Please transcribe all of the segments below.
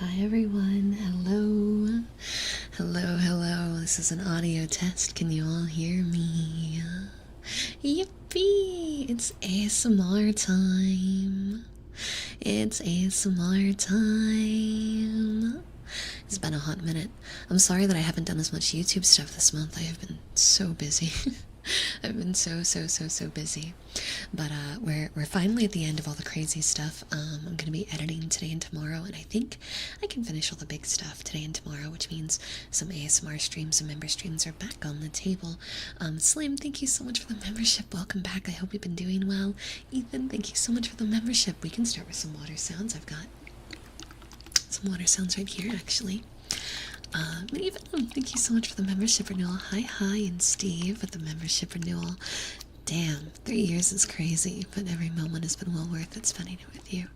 Hi everyone, hello, hello, this is an audio test, can you all hear me? Yippee, it's ASMR time, It's been a hot minute. I'm sorry that I haven't done as much YouTube stuff this month. I have been so busy. I've been so busy. But we're finally at the end of all the crazy stuff. I'm gonna be editing today and tomorrow, and I think I can finish all the big stuff today and tomorrow, which means some ASMR streams and member streams are back on the table. Slim, thank you so much for the membership. Welcome back. I hope you've been doing well. Ethan, thank you so much for the membership. We can start with some water sounds. I've got some water sounds right here, actually. Even, thank you so much for the membership renewal. Hi, and Steve with the membership renewal. Damn, 3 years is crazy, but every moment has been well worth it spending it with you.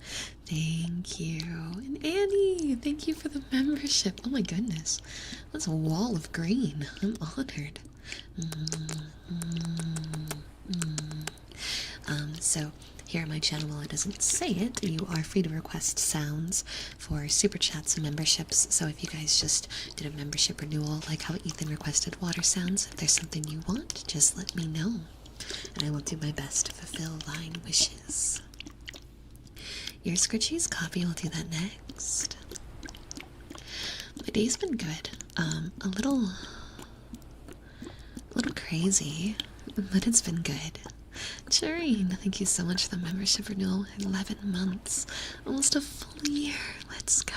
Thank you. And Annie, thank you for the membership. Oh my goodness, that's a wall of green. I'm honored. So here on my channel, while it doesn't say it, you are free to request sounds for super chats and memberships. So if you guys just did a membership renewal, like how Ethan requested water sounds, if there's something you want, just let me know, and I will do my best to fulfill thine wishes. Your Scritchy's copy will do that next. My day's been good. A little crazy, but it's been good. Cherine, thank you so much for the membership renewal. 11 months, almost a full year. Let's go.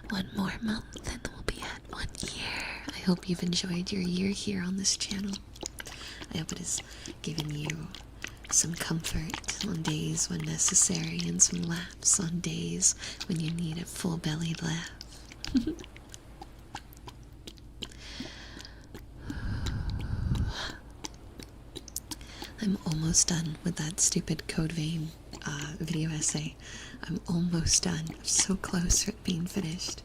One more month and we'll be at 1 year. I hope you've enjoyed your year here on this channel. I hope it has given you some comfort on days when necessary, and some laughs on days when you need a full-bellied laugh. I'm almost done with that stupid Code Vein video essay. I'm almost done. I'm so close to it being finished.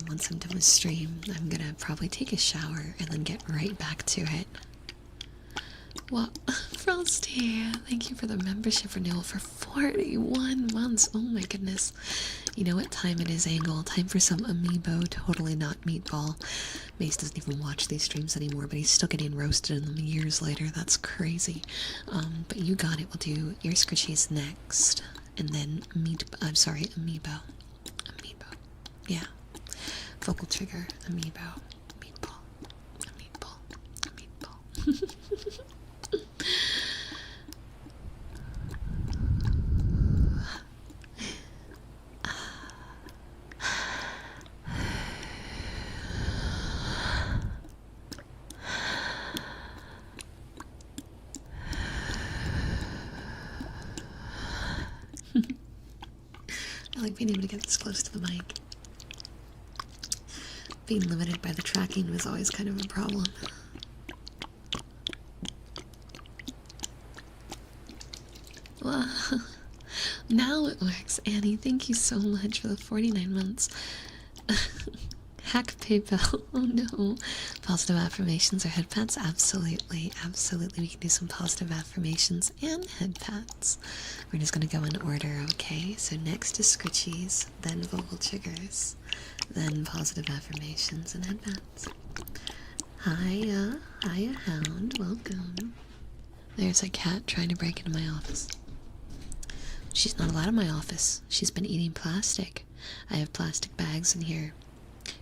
Once I'm done with stream, I'm gonna probably take a shower and then get right back to it. Well, Frosty, thank you for the membership renewal for 41 months. Oh my goodness. You know what time it is, Angle? Time for some amiibo, totally not meatball. Mace doesn't even watch these streams anymore, but he's still getting roasted in them years later. That's crazy. But you got it. We'll do Ear Scritchies next. And then amiibo. Amiibo. Yeah. Vocal trigger, amiibo. Meatball. I like being able to get this close to the mic. Being limited by the tracking was always kind of a problem. Well, now it works. Annie, thank you so much for the 49 months. Hack PayPal. Oh no. Positive affirmations or head pats? Absolutely. We can do some positive affirmations and head pats. We're just going to go in order, okay? So next is Scritchies, then vocal triggers, then positive affirmations and head pats. Hiya, Hound. Welcome. There's a cat trying to break into my office. She's not allowed in my office. She's been eating plastic. I have plastic bags in here.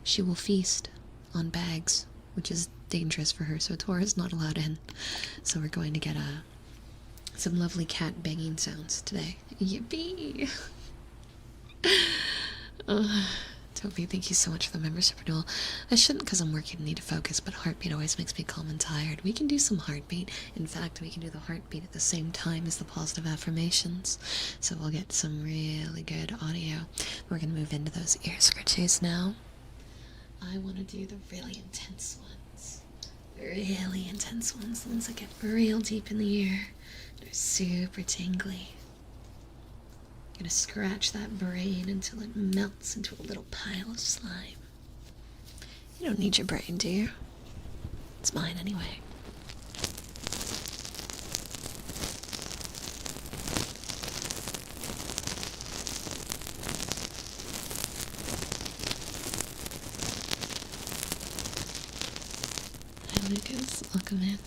She will feast on bags, which is dangerous for her, so Tora's not allowed in. So we're going to get some lovely cat banging sounds today. Yippee! Toby, thank you so much for the membership renewal. I shouldn't because I'm working and need to focus, but heartbeat always makes me calm and tired. We can do some heartbeat. In fact, we can do the heartbeat at the same time as the positive affirmations. So we'll get some really good audio. We're going to move into those ear scratches now. I want to do the really intense ones. Really intense ones. The ones that get real deep in the ear. They're super tingly. I'm gonna scratch that brain until it melts into a little pile of slime. You don't need your brain, do you? It's mine anyway. welcome in.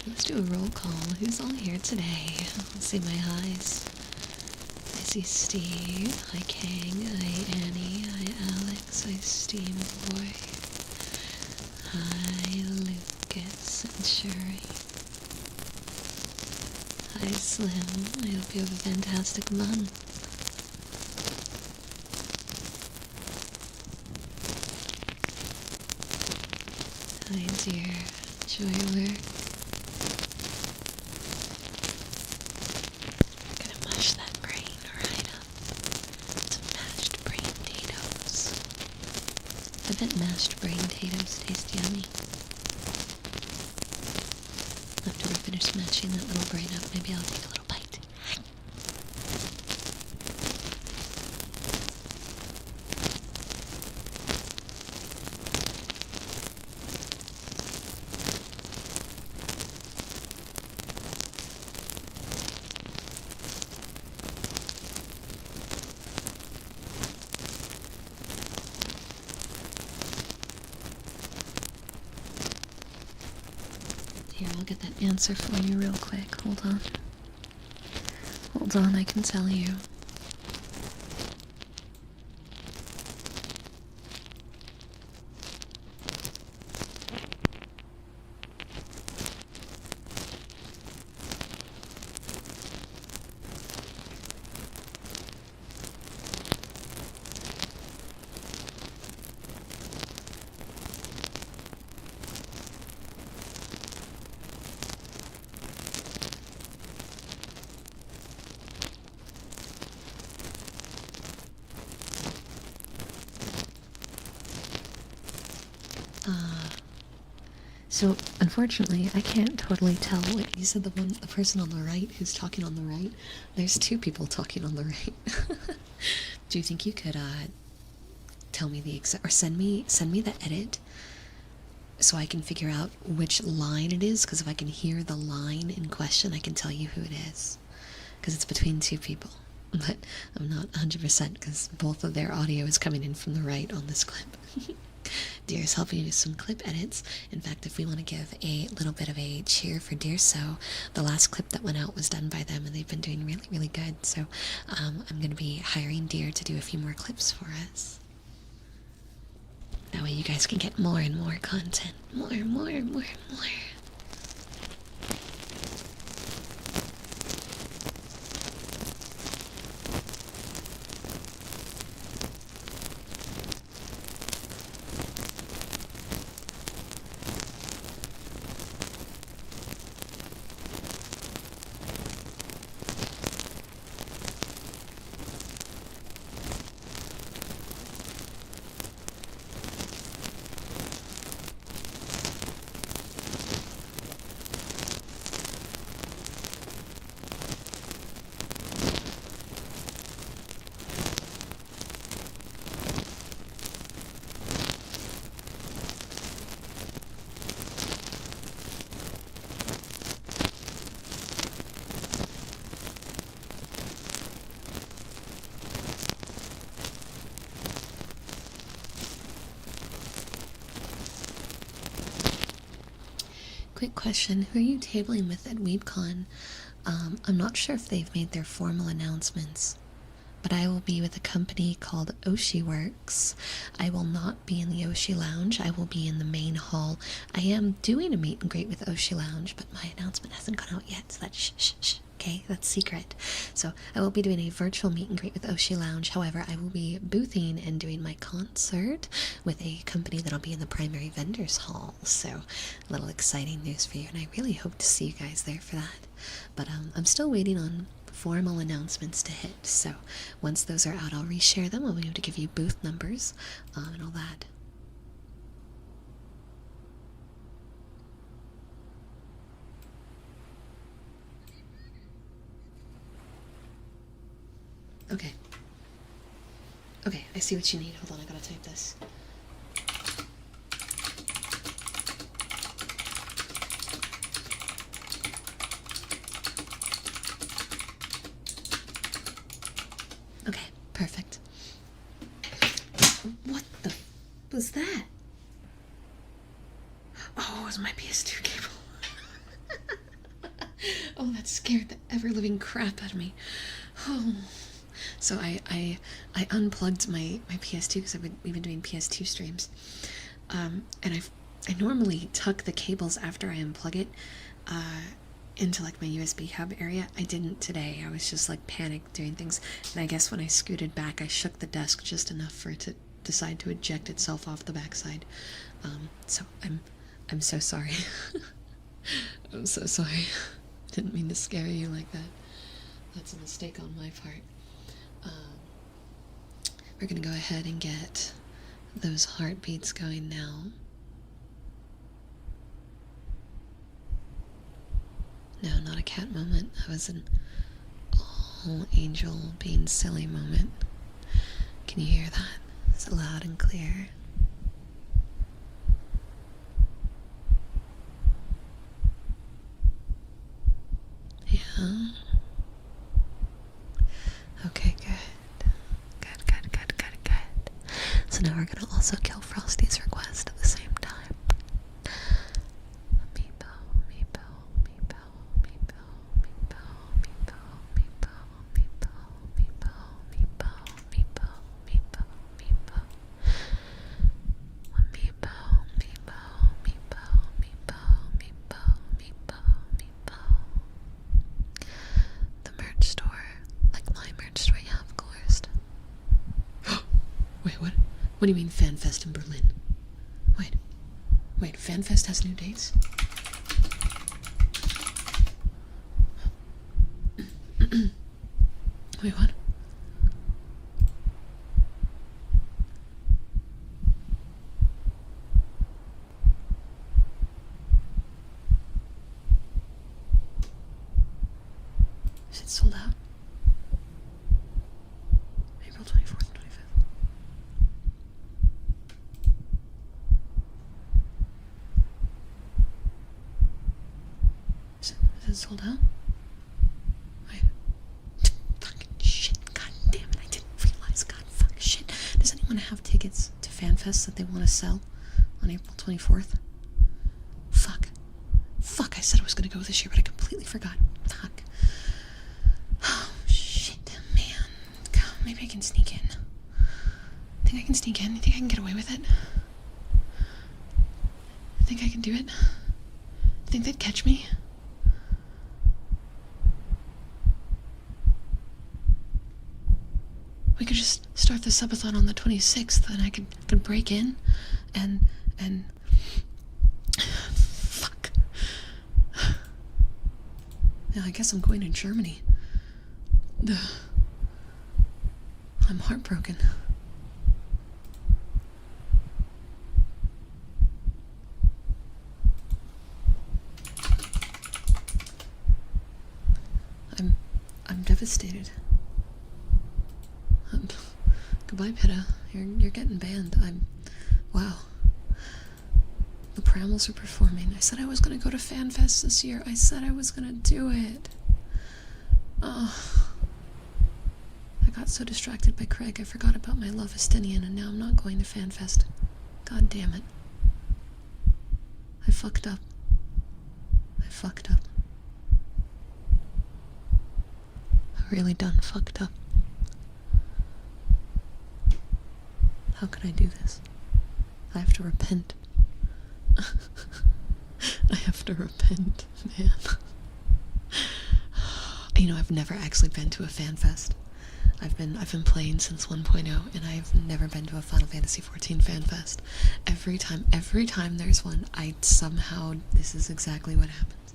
Let's do a roll call. Who's all here today? Let's see my highs. I see Steve. Hi Kang. Hi Annie. Hi Alex. Hi Steam Boy. Hi Lucas and Shuri. Hi Slim. I hope you have a fantastic month. Hi dear Joyler. Gonna mush that brain right up to mashed brain potatoes. I bet mashed brain potatoes taste yummy. After we finish mashing that little brain up, maybe I'll take a little bite. Here, I'll get that answer for you real quick. Hold on. Hold on, I can tell you. So, unfortunately, I can't totally tell what you said. The person on the right who's talking on the right. There's two people talking on the right. Do you think you could tell me the exact, or send me the edit so I can figure out which line it is? Because if I can hear the line in question, I can tell you who it is. Because it's between two people, but I'm not 100% because both of their audio is coming in from the right on this clip. Deer's helping you with some clip edits. In fact, if we want to give a little bit of a cheer for Deer, so the last clip that went out was done by them and they've been doing really, really good. So I'm going to be hiring Deer to do a few more clips for us. That way you guys can get more and more content. More. Quick question, who are you tabling with at WeebCon? I'm not sure if they've made their formal announcements, but I will be with a company called Oshi Works. I will not be in the Oshi Lounge, I will be in the main hall. I am doing a meet and greet with Oshi Lounge, but my announcement hasn't gone out yet, so that's shh. Okay, that's secret. So I will be doing a virtual meet and greet with Oshi Lounge. However, I will be boothing and doing my concert with a company that'll be in the primary vendors hall. So a little exciting news for you, and I really hope to see you guys there for that. But I'm still waiting on formal announcements to hit. So once those are out, I'll reshare them. I'll be able to give you booth numbers and all that. Okay, I see what you need. Hold on, I gotta type this. Okay, perfect. What the was that? Oh, was my PS2 cable. Oh, that scared the ever-living crap out of me. Oh. So I unplugged my PS2 because we've been doing PS2 streams. And I normally tuck the cables after I unplug it into like my USB hub area. I didn't today. I was just like panicked doing things. And I guess when I scooted back, I shook the desk just enough for it to decide to eject itself off the backside. So I'm so sorry. I'm so sorry. Didn't mean to scare you like that. That's a mistake on my part. We're gonna go ahead and get those heartbeats going now. No, not a cat moment. That was an all angel being silly moment. Can you hear that? Is it loud and clear? Yeah. Okay, good. Good. So now we're gonna also kill Frosty's request at the same time. Meepo. The merch store, like my merch store, yeah, of course. Wait, what? What do you mean FanFest in Berlin? Wait, FanFest has new dates? Wait, what? Is it sold out? April 24th and 25th. Is it sold out? Wait. Fucking shit. God damn it. I didn't realize. God fuck shit. Does anyone have tickets to FanFest that they want to sell on April 24th? Fuck. I said I was going to go this year, but I completely forgot. Fuck. Oh, shit. Man. God, maybe I can sneak in. Think I can sneak in? You think I can get away with it? Think I can do it? Think they'd catch me? We could just start the subathon on the 26th, and I could break in, and fuck. Yeah, I guess I'm going to Germany. I'm heartbroken. I'm devastated. Goodbye, Pitta. You're getting banned. Wow. The Prambles are performing. I said I was gonna go to FanFest this year. I said I was gonna do it. Oh. I got so distracted by Craig, I forgot about my love Estinian, and now I'm not going to FanFest. God damn it. I fucked up. I really done fucked up. How could I do this? I have to repent. I have to repent, man. You know, I've never actually been to a FanFest. I've been playing since 1.0, and I've never been to a Final Fantasy XIV FanFest. Every time there's one, this is exactly what happens.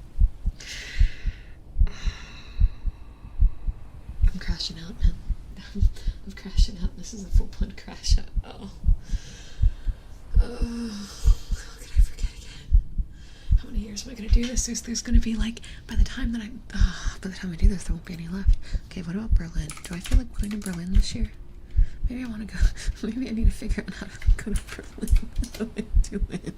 I'm crashing out, man. I'm crashing out. This is a full-blown crash out. Oh. How could I forget again? How many years am I gonna do this? There's gonna be like, by the time I do this, there won't be any left. Okay, what about Berlin? Do I feel like going to Berlin this year? Maybe I want to go. Maybe I need to figure out how to go to Berlin. How do I do it?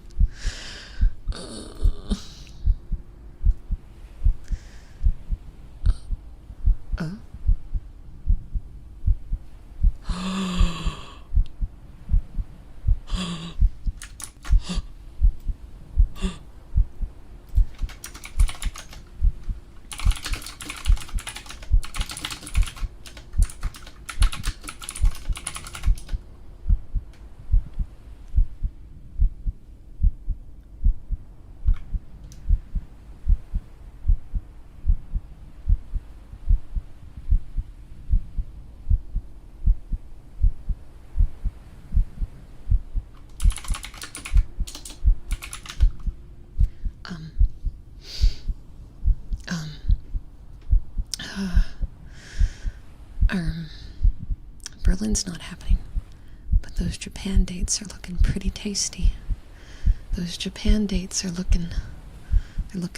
Berlin's not happening, but those Japan dates are looking pretty tasty. Those Japan dates are looking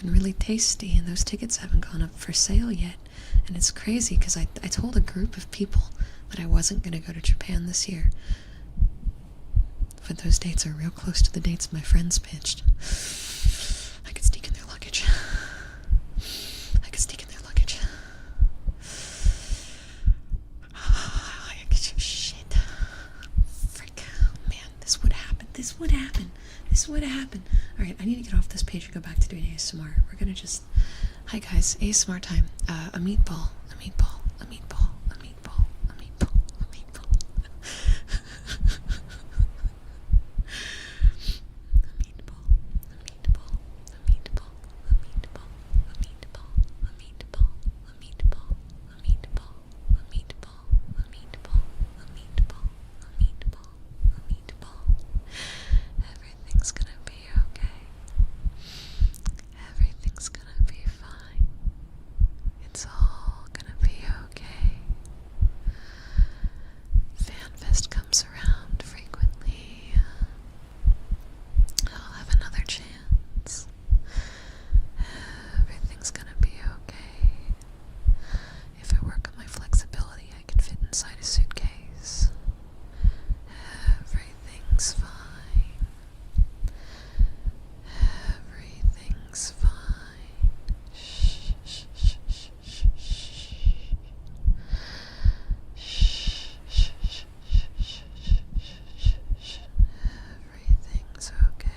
really tasty, and those tickets haven't gone up for sale yet. And it's crazy because I told a group of people that I wasn't going to go to Japan this year. But those dates are real close to the dates my friends pitched. I could sneak in their luggage. I could sneak in their luggage. Shit. Frick. Man, this would happen. This would happen. This would happen. Alright, I need to get off this page and go back to doing ASMR. We're gonna just... Hi guys, ASMR time. A meatball. A meatball. A meatball. A meatball. A meatball. A meatball. Everything's gonna be okay. Everything's gonna be fine. It's all gonna be okay. FanFest comes around frequently. I'll have another chance. Everything's gonna be okay. If I work on my flexibility, I can fit inside a suitcase. Everything's fine. Everything's fine. Shh, shh, shh, shh, shh, shh. Shh, shh, shh, shh, shh, shh. Everything's okay.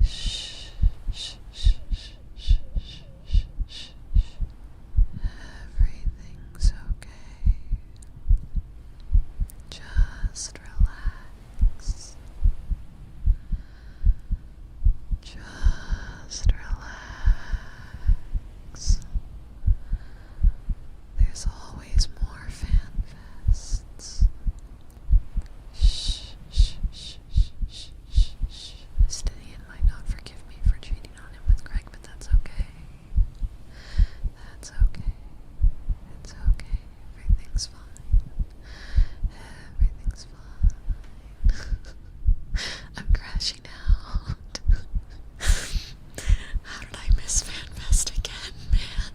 Shh, shh, shh, shh, shh, shh, shh. Everything's okay. Just relax. Just relax. There's always more FanFests. Shh, shh, shh, shh, shh, shh, shh. Estinian might not forgive me for cheating on him with Greg, but that's okay. That's okay. It's okay. Everything's fine. Everything's fine. I'm crashing out. How did I miss FanFest again, man?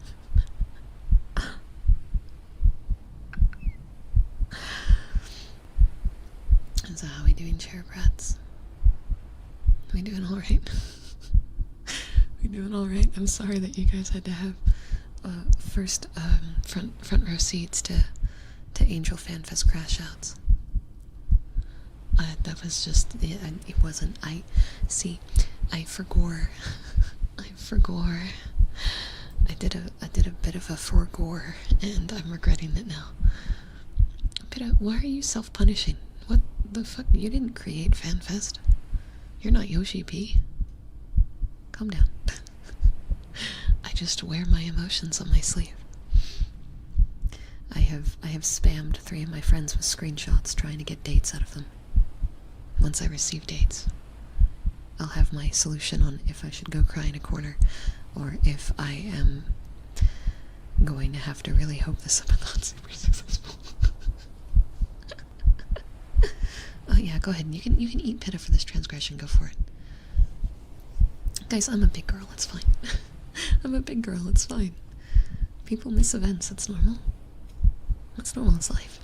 So how are we doing, chair brats? We doing alright? We doing alright? I'm sorry that you guys had to have first front row seats to Angel FanFest crash outs. That was just it wasn't. I forgore. I forgore. I did a bit of a forgore, and I'm regretting it now. Why are you self-punishing? What the fuck? You didn't create FanFest. You're not Yoshi P. Calm down. I just wear my emotions on my sleeve. I have spammed 3 of my friends with screenshots trying to get dates out of them. Once I receive dates, I'll have my solution on if I should go cry in a corner, or if I am going to have to really hope this is not super successful. Oh yeah, go ahead. You can eat pitta for this transgression. Go for it, guys. I'm a big girl. It's fine. I'm a big girl. It's fine. People miss events. It's normal. It's normal. It's life.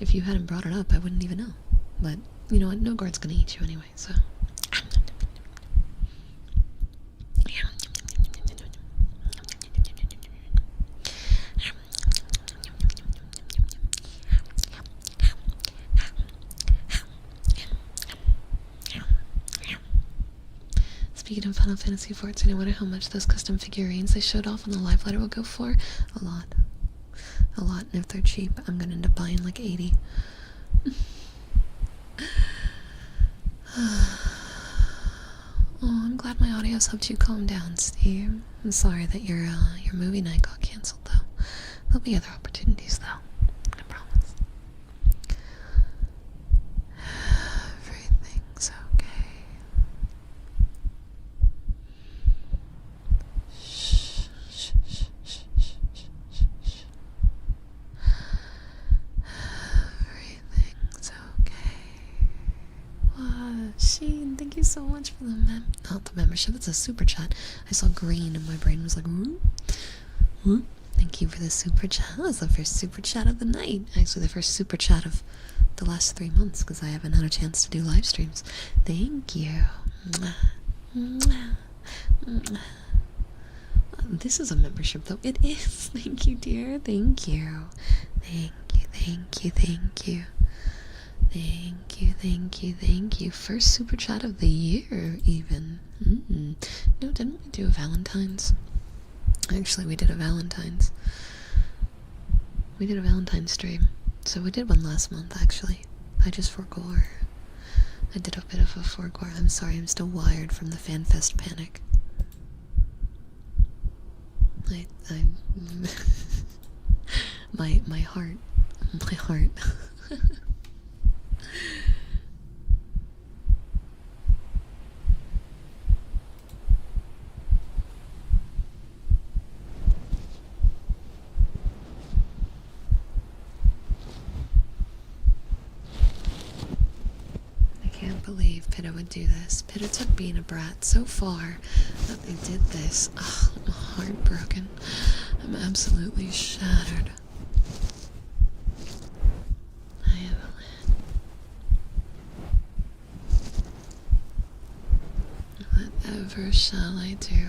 If you hadn't brought it up, I wouldn't even know. But you know what? No guard's gonna eat you anyway. So. Speaking of Final Fantasy XIV, I wonder how much those custom figurines they showed off on the live letter will go for. A lot. A lot. And if they're cheap, I'm gonna end up buying like 80. Oh, I'm glad my audio's helped you calm down, Steve. I'm sorry that your movie night got canceled, though. There'll be other opportunities, though. I promise. Everything's okay. Shh. for the not the membership, it's a super chat. I saw green and my brain was like, whoop, whoop. Thank you for the super chat. That was the first super chat of the night. Actually, the first super chat of the last 3 months, because I haven't had a chance to do live streams. Thank you. Mwah. Mwah. Mwah. This is a membership, though. It is. Thank you, dear. Thank you. Thank you, thank you, thank you. Thank you, thank you, thank you. First super chat of the year, even. No, didn't we do a Valentine's? Actually, we did a Valentine's. We did a Valentine's stream. So we did one last month, actually. I just forgot. I did a bit of a forgot. I'm sorry, I'm still wired from the FanFest panic. my heart. I can't believe Pitta would do this. Pitta took being a brat so far that they did this. Oh, I'm heartbroken. I'm absolutely shattered. Whatever shall I do?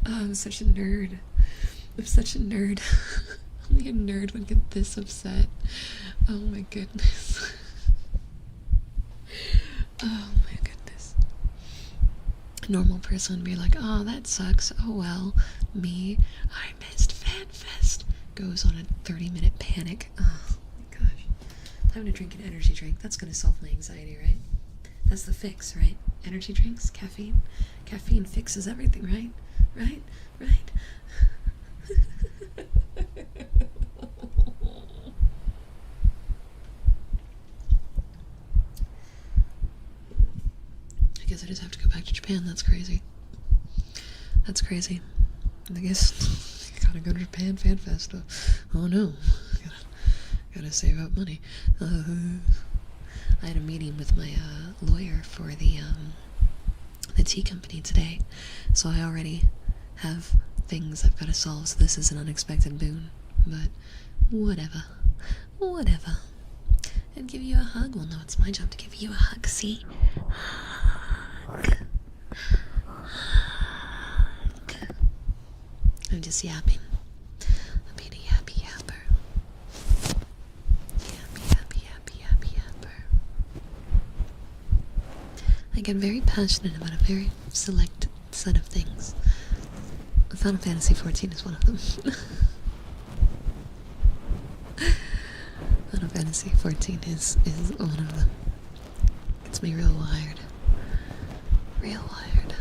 I'm such a nerd. I'm such a nerd. Only a nerd would get this upset. Oh my goodness. Oh my goodness. A normal person would be like, oh, that sucks. Oh well. Me, I missed FanFest. Goes on a 30-minute panic. Oh my gosh. Time to drink an energy drink. That's gonna solve my anxiety, right? That's the fix, right? Energy drinks, caffeine. Caffeine fixes everything, right? Right? Right? I guess I just have to go back to Japan. That's crazy. That's crazy. I guess I gotta go to Japan FanFest. Oh no. Gotta save up money. I had a meeting with my lawyer for the tea company today, so I already have things I've got to solve, so this is an unexpected boon, but whatever. Whatever. And give you a hug. Well, no, it's my job to give you a hug, see? Hug. Hug. I'm just yapping. I'm being a yappy yapper. Yappy yapper. I get very passionate about a very select set of things. Final Fantasy 14 is one of them. Final Fantasy 14 is one of them. Gets me real wired. Real wired.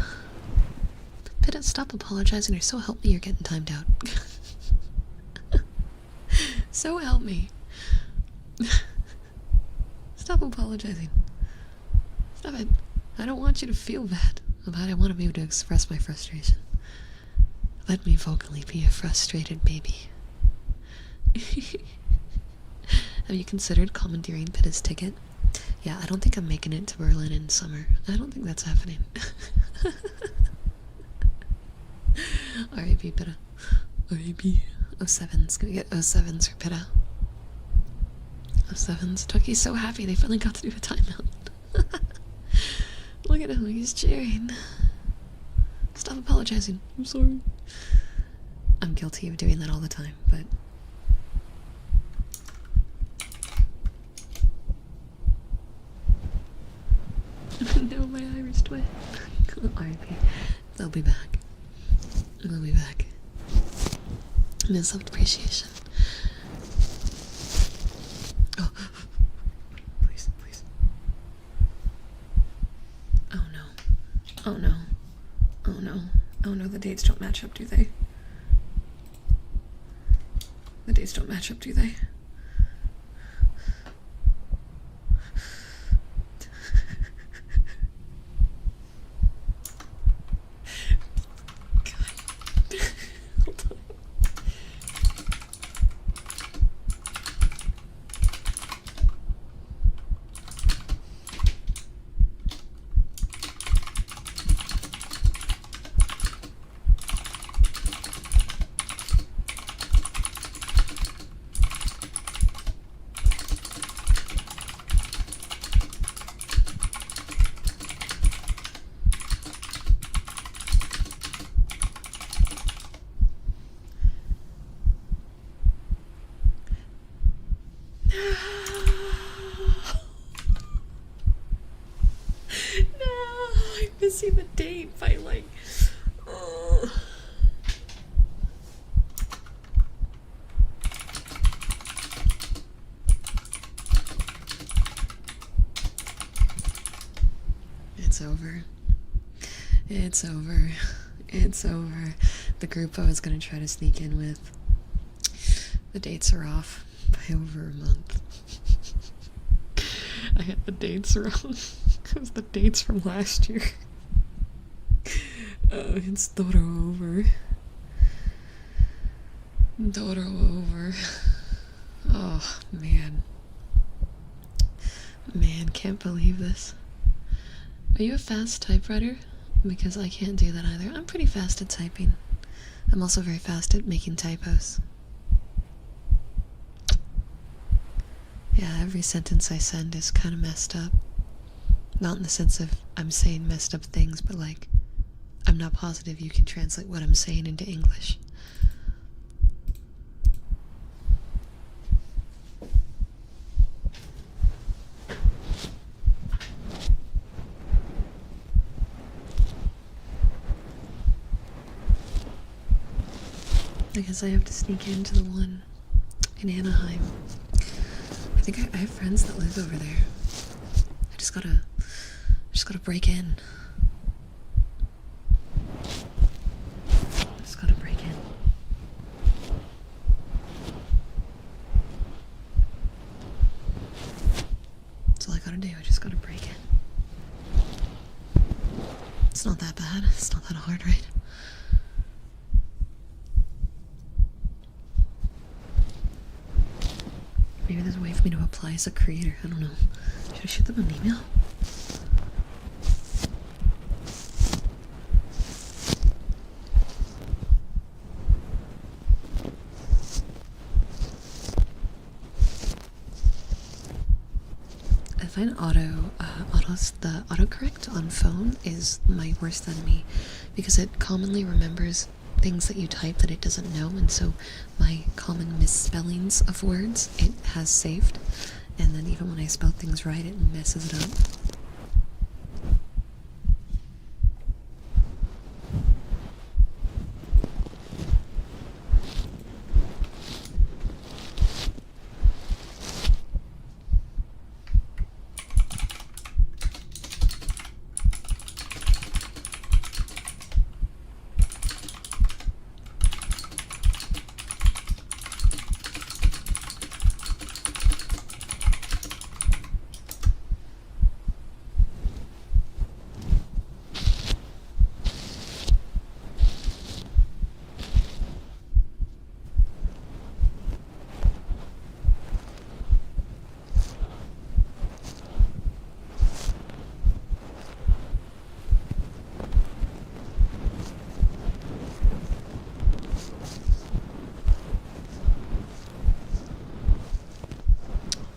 Pitta, stop apologizing or so help me you're getting timed out. So help me. Stop apologizing. Stop it. I don't want you to feel bad about it. I want to be able to express my frustration. Let me vocally be a frustrated baby. Have you considered commandeering Pitta's ticket? Yeah, I don't think I'm making it to Berlin in summer. I don't think that's happening. R.I.P. Pitta. R.I.P. 07's gonna get 07's for Pitta. 07's. Tucky's so happy they finally got to do a timeout. Look at him, he's cheering. Stop apologizing. I'm sorry. I'm guilty of doing that all the time, but... No, my Irish twin. R.I.P. They'll be back. They'll be back. No self-depreciation. Oh. Please, please. Oh no. Oh no. Oh no. Oh no, the dates don't match up, do they? The dates don't match up, do they? See the date by like It's over. It's over. It's over. The group I was gonna try to sneak in with, the dates are off by over a month. I had the dates wrong. It was the dates from last year. It's Doro over. Doro over. Oh, man. Man, can't believe this. Are you a fast typewriter? Because I can't do that either. I'm pretty fast at typing. I'm also very fast at making typos. Yeah, every sentence I send is kind of messed up. Not in the sense of I'm saying messed up things, but like, I'm not positive you can translate what I'm saying into English. I guess I have to sneak into the one in Anaheim. I think I have friends that live over there. I just gotta break in. Just gotta break in. That's all I gotta do. I just gotta break in. It's not that bad. It's not that hard, right? Maybe there's a way for me to apply as a creator. I don't know. Should I shoot them an email? I find the autocorrect on phone is my worst enemy because it commonly remembers things that you type that it doesn't know, and so my common misspellings of words it has saved, and then even when I spell things right it messes it up.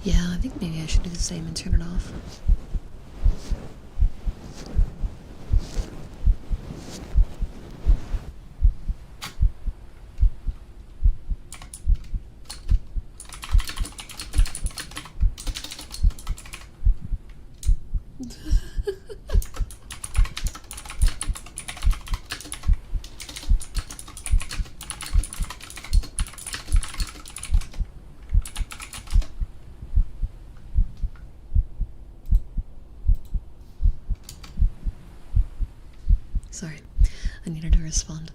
Yeah, I think maybe I should do the same and turn it off. Sorry, I needed to respond.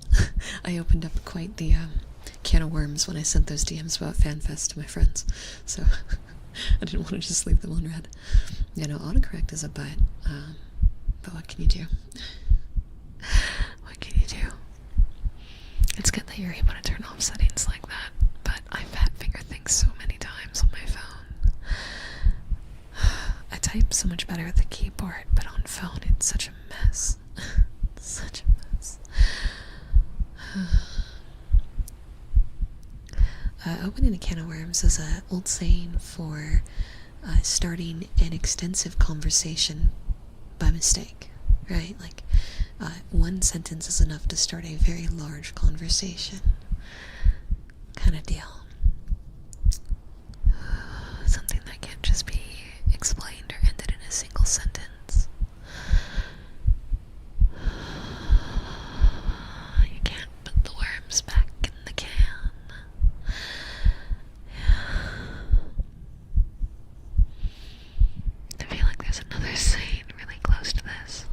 I opened up quite the can of worms when I sent those DMs about FanFest to my friends, so I didn't want to just leave them unread. You know, autocorrect is a butt, but what can you do? What can you do? It's good that you're able to turn off settings like that, but I've fat finger things so many times on my phone. I type so much better with the keyboard, but on phone it's such a mess. Such a mess. Opening a can of worms is an old saying for starting an extensive conversation by mistake, right? Like, one sentence is enough to start a very large conversation kind of deal. Something that can't just be explained or ended in a single sentence. You can't put the worms back in the can. I feel like there's another saying really close to this.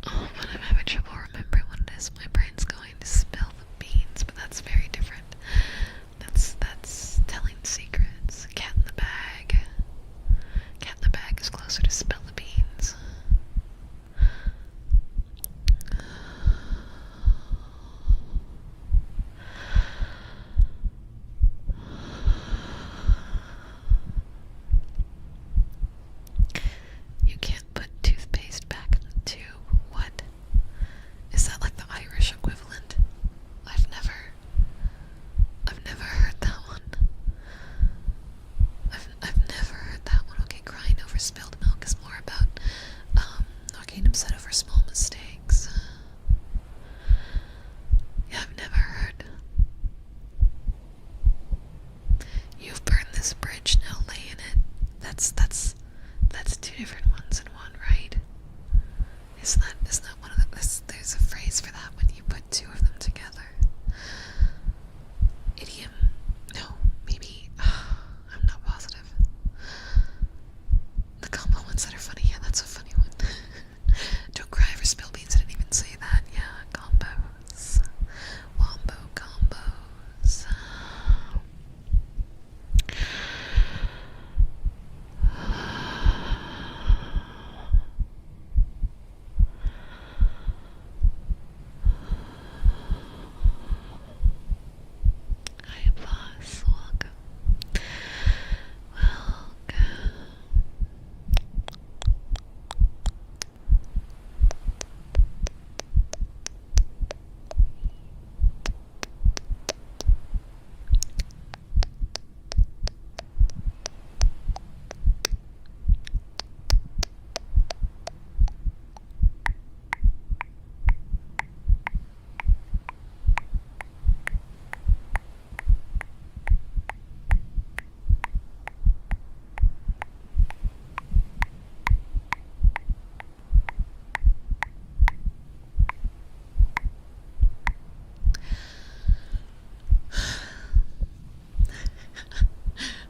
Oh, but I'm having trouble remembering what it is. My brain's going to spill the beans, but that's very different. That's telling secrets. Cat in the bag. Cat in the bag is closer to spill the beans. You can't put toothpaste back in the tube. What? Is that like the Irish equivalent? I've never heard that one. I've never heard that one. Okay, crying over spilled milk is more about not getting upset over small mistakes. Yeah, I've never heard. You've burned this bridge, now lay in it. That's two different ones in one, right? Isn't that one of the there's a phrase for that when you put two of them together. Idiom. No, maybe I'm not positive. The combo ones that are funny, yeah, that's a funny one. Don't cry over spilled beans, I didn't even say that. Yeah, combos. Wombo combos. Hi, applause. Welcome.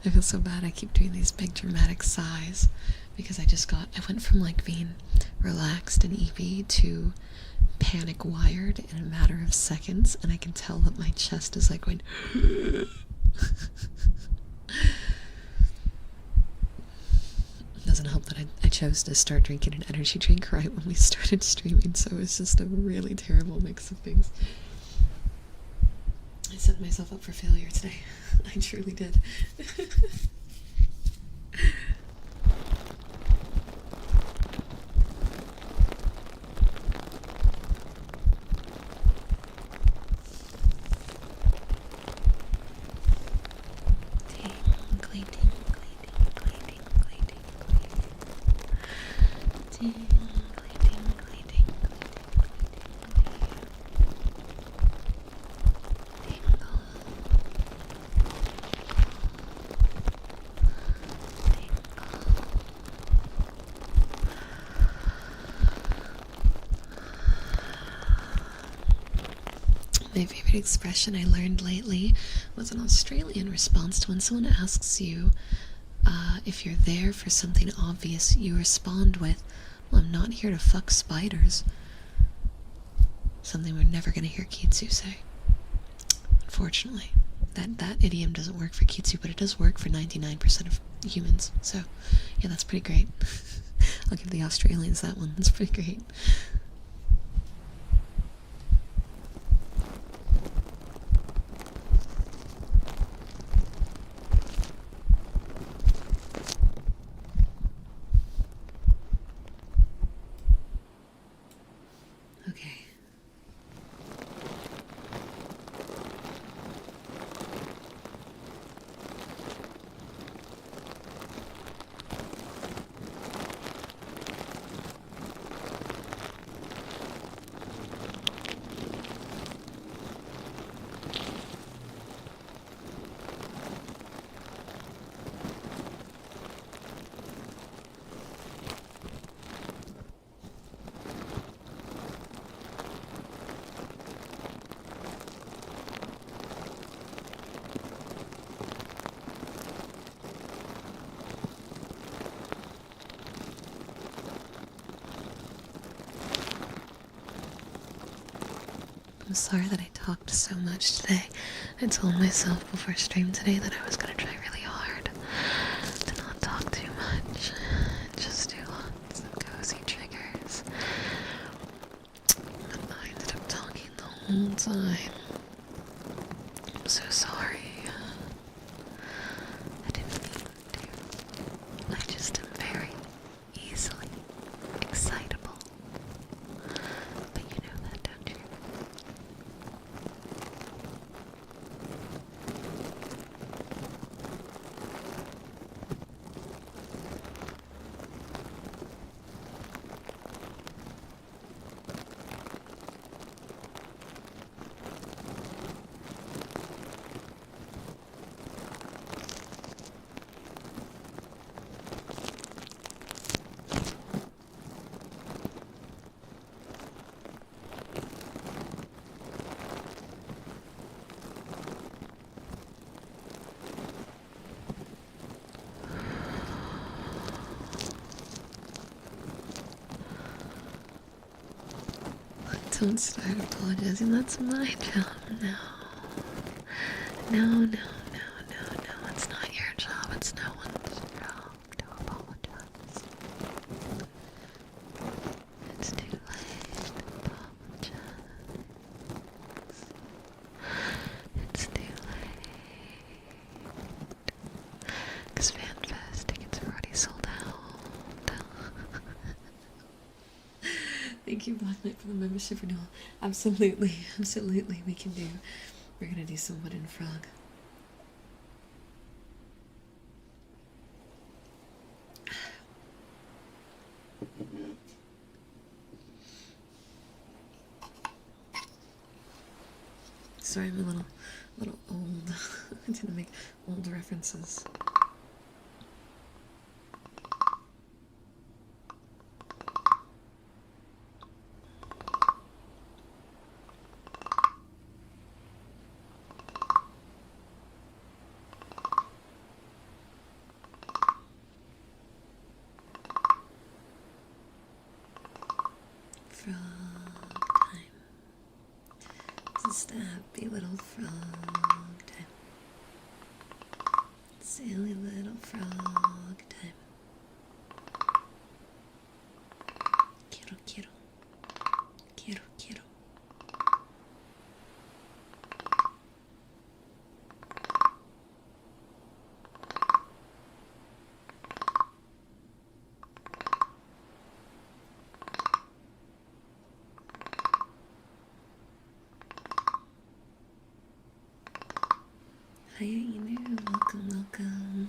I feel so bad. I keep doing these big dramatic sighs because I went from like being relaxed and eepy to panic wired in a matter of seconds, and I can tell that my chest is like going. It doesn't help that I chose to start drinking an energy drink right when we started streaming, so it's just a really terrible mix of things. I set myself up for failure today. I truly did. Tingles. My favorite expression I learned lately was an Australian response to when someone asks you if you're there for something obvious. You respond with, well, I'm not here to fuck spiders. Something we're never going to hear Kitsu say. Unfortunately. That idiom doesn't work for Kitsu, but it does work for 99% of humans. So, yeah, that's pretty great. I'll give the Australians that one. That's pretty great. Okay. I'm sorry that I talked so much today. I told myself before stream today that I was going to try really hard to not talk too much and just do lots of cozy triggers. But I ended up talking the whole time. I'm so sorry. I didn't mean to. I just am very easily excitable. But you know that, don't you? Don't start apologizing. That's my job. No. No. It's not your job. It's no one's job to apologize. It's too late to apologize. It's too late. Because FanFest tickets are already sold out. Thank you, Black Knight, for the membership renewal. Absolutely, we can do. We're gonna do some wooden frog. Sorry, I'm a little old. I tend to make old references. Frog time. Just a happy little frog time. Silly little frog time. Quiero, quiero. Quiero, quiero. Hi, Inu. Welcome.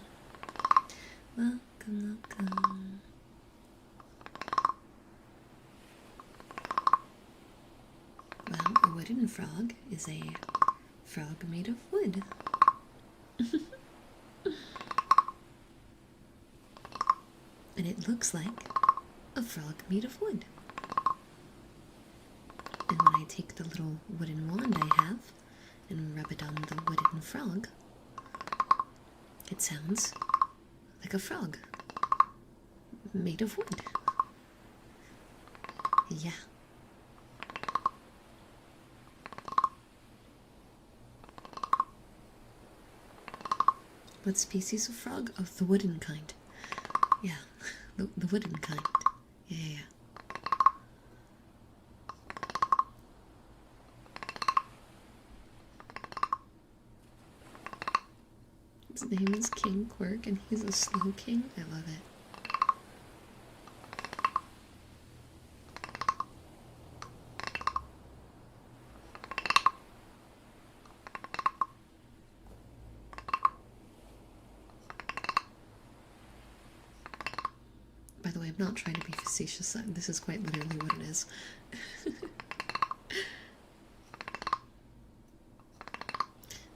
wooden frog is a frog made of wood. And it looks like a frog made of wood. And when I take the little wooden wand I have and rub it on the wooden frog, it sounds like a frog made of wood. Yeah. What species of frog? Oh, the wooden kind. Yeah, the wooden kind. Yeah. His name is King Quirk, and he's a slow king. I love it. By the way, I'm not trying to be facetious. This is quite literally what it is.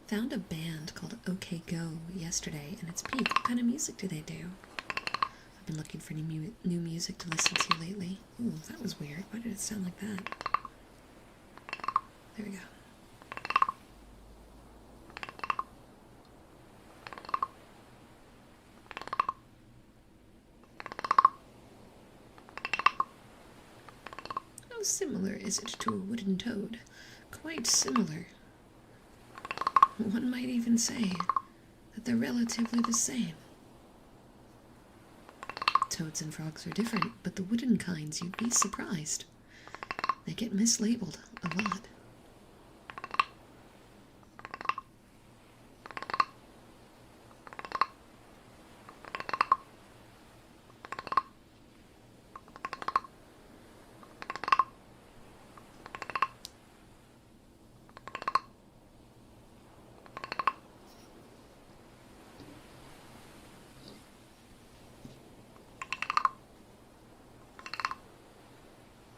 Found a band called OK Go yesterday, and it's peak. What kind of music do they do? I've been looking for new music to listen to lately. Ooh, that was weird. Why did it sound like that? There we go. How similar is it to a wooden toad? Quite similar. One might even say that they're relatively the same. Toads and frogs are different, but the wooden kinds, you'd be surprised. They get mislabeled a lot.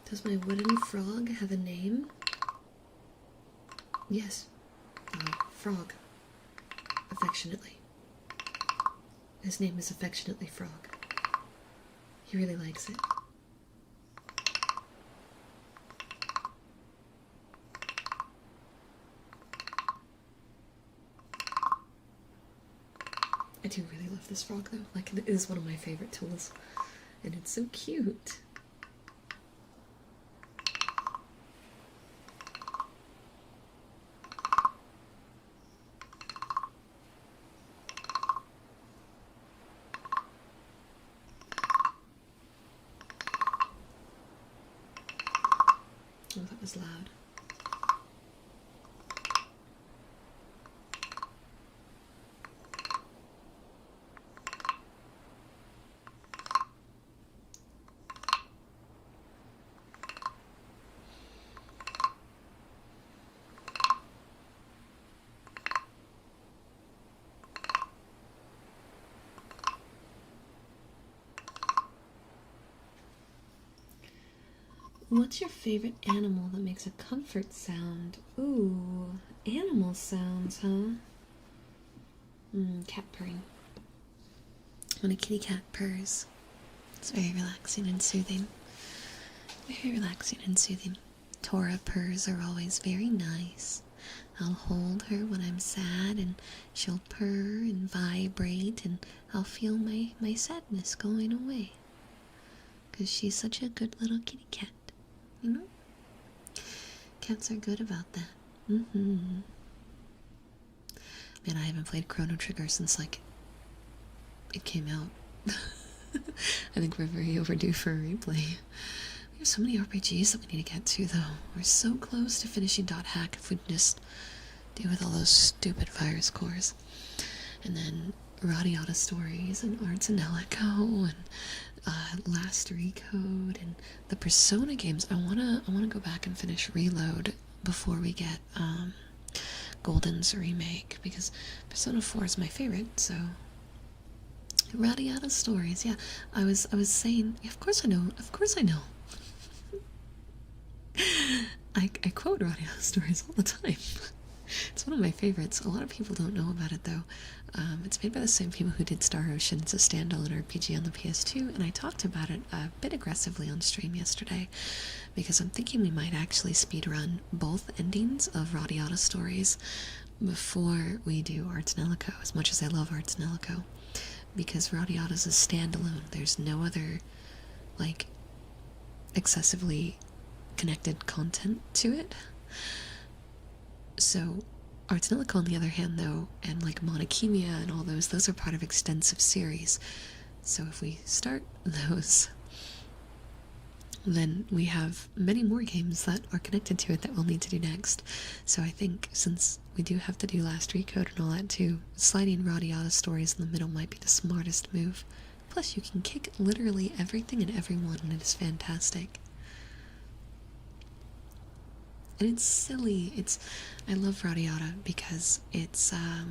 Does my wooden frog have a name? Yes. Frog. Affectionately. His name is affectionately Frog. He really likes it. I do really love this frog though. Like, it is one of my favorite tools. And it's so cute. Oh, that was loud. What's your favorite animal that makes a comfort sound? Ooh, animal sounds, huh? Cat purring. When a kitty cat purrs, it's very relaxing and soothing. Very relaxing and soothing. Tora purrs are always very nice. I'll hold her when I'm sad, and she'll purr and vibrate, and I'll feel my sadness going away. 'Cause she's such a good little kitty cat. You know? Cats are good about that. Man, I haven't played Chrono Trigger since, like, it came out. I think we're very overdue for a replay. We have so many RPGs that we need to get to, though. We're so close to finishing .hack if we can just deal with all those stupid virus cores. And then Radiata Stories and Arts and Angelic and Last Recode and the Persona games. I wanna go back and finish Reload before we get Golden's remake, because Persona 4 is my favorite. So Radiata Stories, yeah. I was saying, yeah, of course I know. I quote Radiata stories all the time. It's one of my favorites. A lot of people don't know about it though. It's made by the same people who did Star Ocean. It's a standalone RPG on the PS2, and I talked about it a bit aggressively on stream yesterday because I'm thinking we might actually speedrun both endings of Radiata stories before we do Arts Nellico, as much as I love Arts Nellico, because Radiata is a standalone. There's no other, like, excessively connected content to it. So Arts Nellico, on the other hand, though, and like Monachemia and all those are part of extensive series. So if we start those, then we have many more games that are connected to it that we'll need to do next. So I think, since we do have to do Last Recode and all that too, sliding Radiata stories in the middle might be the smartest move. Plus, you can kick literally everything and everyone, and it is fantastic. And it's silly. I love Radiata because it's, how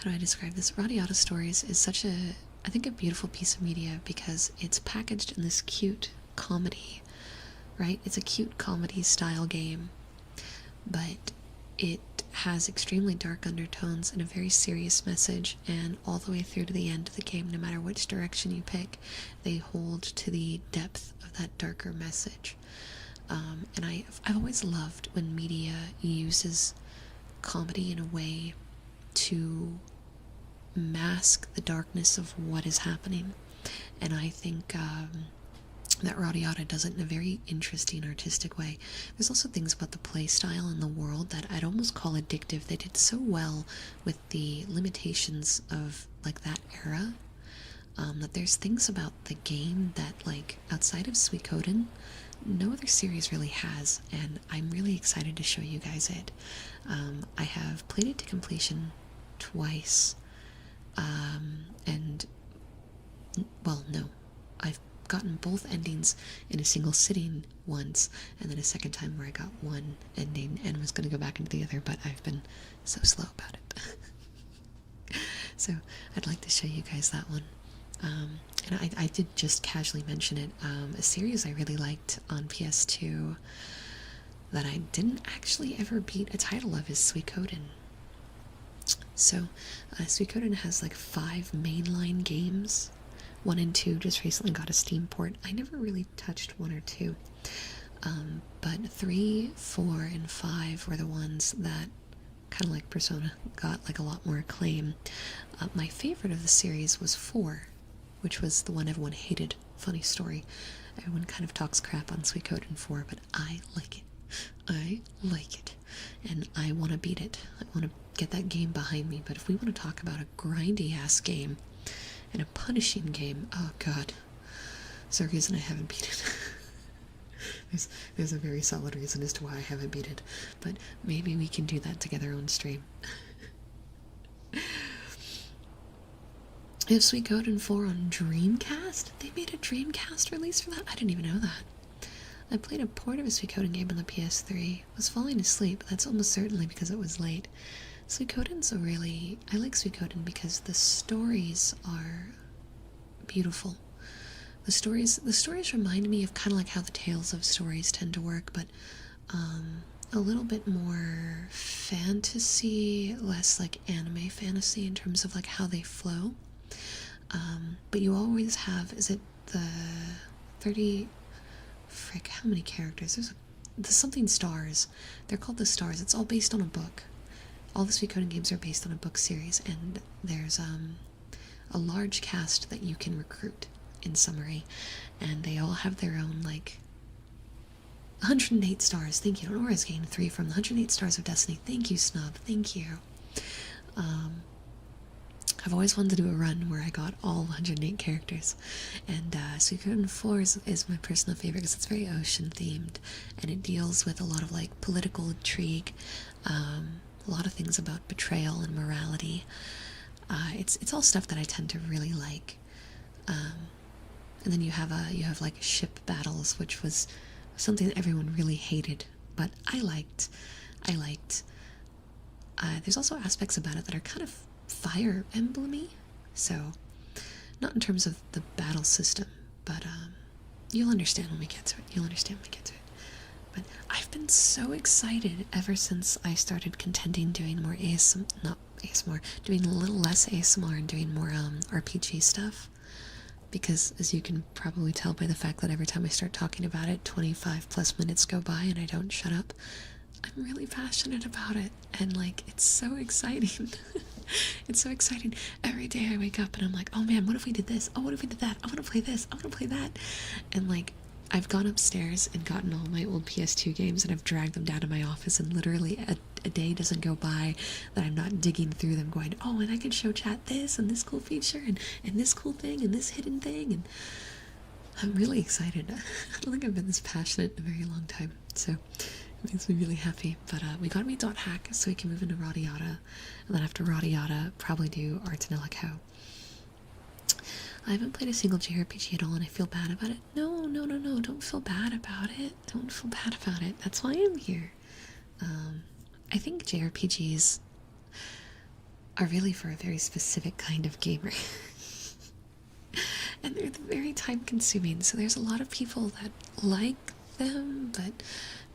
do I describe this? Radiata Stories is such I think a beautiful piece of media because it's packaged in this cute comedy, right? It's a cute comedy style game, but it has extremely dark undertones and a very serious message, and all the way through to the end of the game, no matter which direction you pick, they hold to the depth of that darker message. And I've always loved when media uses comedy in a way to mask the darkness of what is happening. And I think that Radiata does it in a very interesting artistic way. There's also things about the play style and the world that I'd almost call addictive. They did so well with the limitations of like that era, that there's things about the game that, like, outside of Suikoden, no other series really has, and I'm really excited to show you guys it. I have played it to completion twice, and, well, no, I've gotten both endings in a single sitting once, and then a second time where I got one ending and was going to go back into the other, but I've been so slow about it. So I'd like to show you guys that one. And I did just casually mention it. A series I really liked on PS2 that I didn't actually ever beat a title of is Suikoden. So, Suikoden has like 5 mainline games. 1 and 2 just recently got a Steam port. I never really touched 1 or 2. But 3, 4, and 5 were the ones that, kind of like Persona, got like a lot more acclaim. My favorite of the series was 4, which was the one everyone hated. Funny story. Everyone kind of talks crap on Suikoden 4, but I like it. I like it. And I want to beat it. I want to get that game behind me. But if we want to talk about a grindy-ass game and a punishing game, oh god. There's a reason I haven't beat it. there's a very solid reason as to why I haven't beat it. But maybe we can do that together on stream. They have Suikoden 4 on Dreamcast? They made a Dreamcast release for that? I didn't even know that. I played a port of a Suikoden game on the PS3. Was falling asleep, but that's almost certainly because it was late. Suikoden's I like Suikoden because the stories are beautiful. The stories remind me of kind of like how the Tales of stories tend to work, but a little bit more fantasy, less like anime fantasy in terms of like how they flow. But you always have, is it the 30, frick, how many characters? There's something stars. They're called the stars. It's all based on a book. All the Suikoden games are based on a book series, and there's a large cast that you can recruit, in summary, and they all have their own, like, 108 stars. Thank you. Nora's gained 3 from the 108 stars of Destiny. Thank you, Snub. Thank you. I've always wanted to do a run where I got all 108 characters, and Suikoden 4 is my personal favorite because it's very ocean-themed, and it deals with a lot of, like, political intrigue, a lot of things about betrayal and morality. It's all stuff that I tend to really like. And then you have like ship battles, which was something that everyone really hated, but I liked. There's also aspects about it that are kind of Fire Emblem-y, so not in terms of the battle system, but you'll understand when we get to it. But I've been so excited ever since I started contending doing more ASMR, not ASMR, doing a little less ASMR and doing more RPG stuff. Because as you can probably tell by the fact that every time I start talking about it, 25 plus minutes go by and I don't shut up. I'm really passionate about it, and like, it's so exciting. It's so exciting. Every day I wake up and I'm like, oh man, what if we did this? Oh, what if we did that? I want to play this. I want to play that. And like, I've gone upstairs and gotten all my old PS2 games and I've dragged them down to my office, and literally a day doesn't go by that I'm not digging through them going, oh, and I can show chat this and this cool feature and this cool thing and this hidden thing. And I'm really excited. I don't think I've been this passionate in a very long time, so it makes me really happy. But we gotta meet .hack so we can move into Radiata, and then after Radiata, probably do Artanelico. I haven't played a single JRPG at all, and I feel bad about it. No, no, no, no, don't feel bad about it. Don't feel bad about it. That's why I'm here. I think JRPGs are really for a very specific kind of gamer. And they're very time consuming, so there's a lot of people that like them, but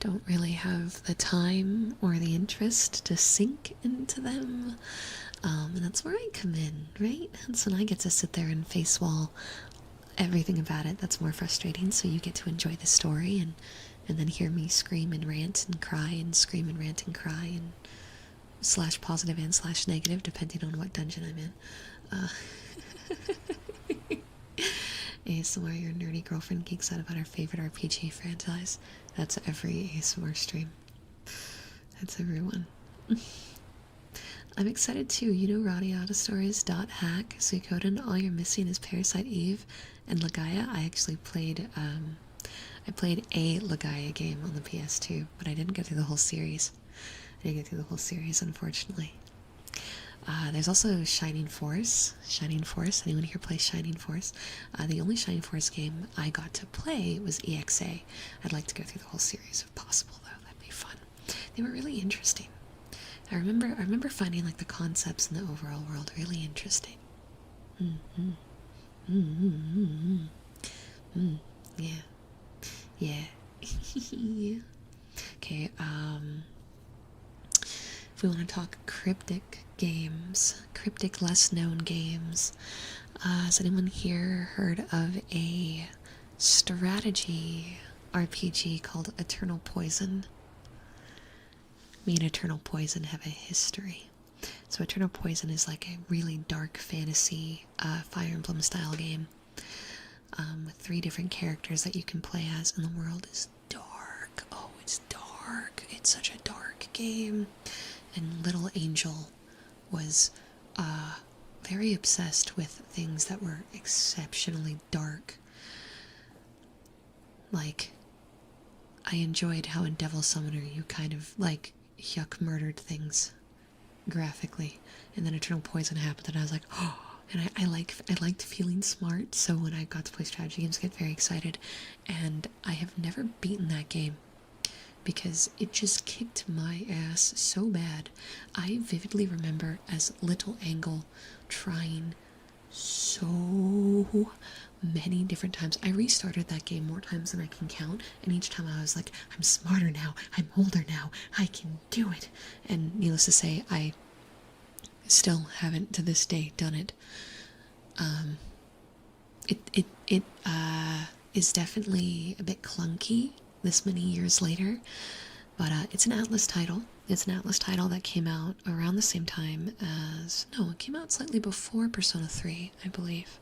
don't really have the time or the interest to sink into them. And that's where I come in, right? That's when I get to sit there and face wall everything about it that's more frustrating, so you get to enjoy the story and then hear me scream and rant and cry and scream and rant and cry and slash positive and slash negative depending on what dungeon I'm in. ASMR, your nerdy girlfriend geeks out about our favorite RPG franchise. That's every ASMR stream. That's everyone. I'm excited too. You know Radiata Stories .hack, Suikoden, all you're missing is Parasite Eve and Legaia. I actually played I played a Legaia game on the PS2, but I didn't get through the whole series. I didn't get through the whole series, unfortunately. There's also Shining Force. Shining Force. Anyone here play Shining Force? The only Shining Force game I got to play was EXA. I'd like to go through the whole series if possible, though. That'd be fun. They were really interesting. I remember finding like the concepts in the overall world really interesting. Yeah. Yeah. Yeah. Okay, if we want to talk cryptic games, cryptic less known games, has anyone here heard of a strategy RPG called Eternal Poison? Me and Eternal Poison have a history. So Eternal Poison is like a really dark fantasy Fire Emblem style game with 3 different characters that you can play as, and the world is dark. Oh, it's dark. It's such a dark game. And Little Angel was very obsessed with things that were exceptionally dark. Like, I enjoyed how in Devil Summoner you kind of like yuck murdered things graphically, and then Eternal Poison happened and I was like, oh, and I liked feeling smart, so when I got to play strategy games I get very excited, and I have never beaten that game because it just kicked my ass so bad. I vividly remember as Little Angle trying so many different times. I restarted that game more times than I can count, and each time I was like, I'm smarter now, I'm older now, I can do it. And needless to say, I still haven't to this day done it. It is definitely a bit clunky this many years later, but it's an Atlas title. It's an Atlas title that came out around the same time as, no, it came out slightly before Persona 3, I believe.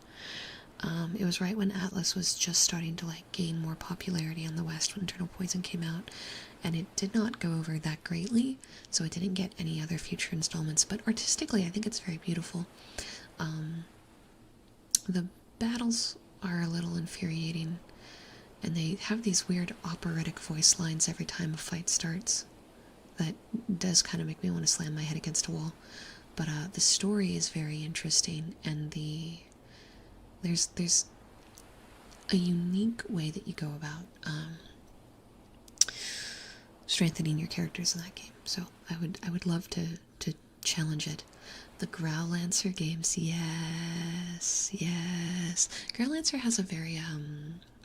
It was right when Atlas was just starting to like gain more popularity on the West when Eternal Poison came out, and it did not go over that greatly, so it didn't get any other future installments, but artistically I think it's very beautiful. The battles are a little infuriating, and they have these weird operatic voice lines every time a fight starts. That does kind of make me want to slam my head against a wall. But the story is very interesting, and there's a unique way that you go about strengthening your characters in that game. So I would love to challenge it. The Growlancer games, yes. Growlancer has a very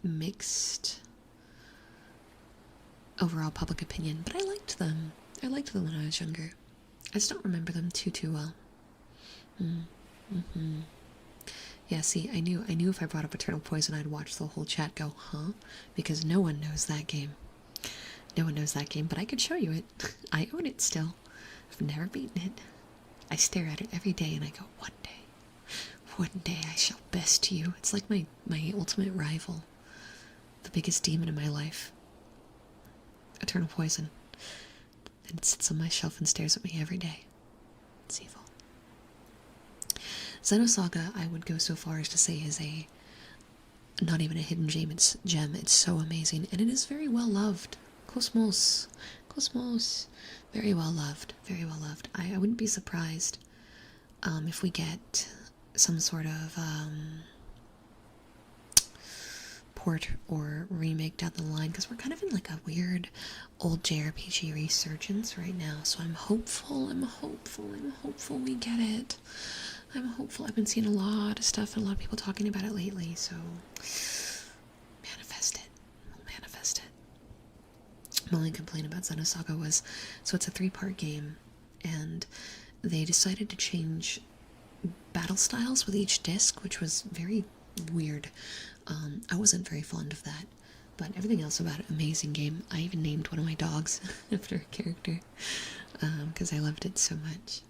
mixed overall public opinion, but I liked them. I liked them when I was younger. I just don't remember them too well. Yeah, see, I knew if I brought up Eternal Poison, I'd watch the whole chat go, huh? Because no one knows that game. No one knows that game, but I could show you it. I own it still. I've never beaten it. I stare at it every day and I go, one day I shall best you. It's like my ultimate rival. The biggest demon in my life. Eternal Poison. And it sits on my shelf and stares at me every day. It's evil. Xenosaga, I would go so far as to say, is not even a hidden gem. It's so amazing, and it is very well loved. Cosmos, very well loved, very well loved. I wouldn't be surprised if we get some sort of port or remake down the line, because we're kind of in like a weird old JRPG resurgence right now. So I'm hopeful we get it. I'm hopeful. I've been seeing a lot of stuff and a lot of people talking about it lately, so manifest it. We'll manifest it. My only complaint about Xenosaga was, so it's a 3-part game, and they decided to change battle styles with each disc, which was very weird. I wasn't very fond of that, but everything else about it, amazing game. I even named one of my dogs after a character, because I loved it so much.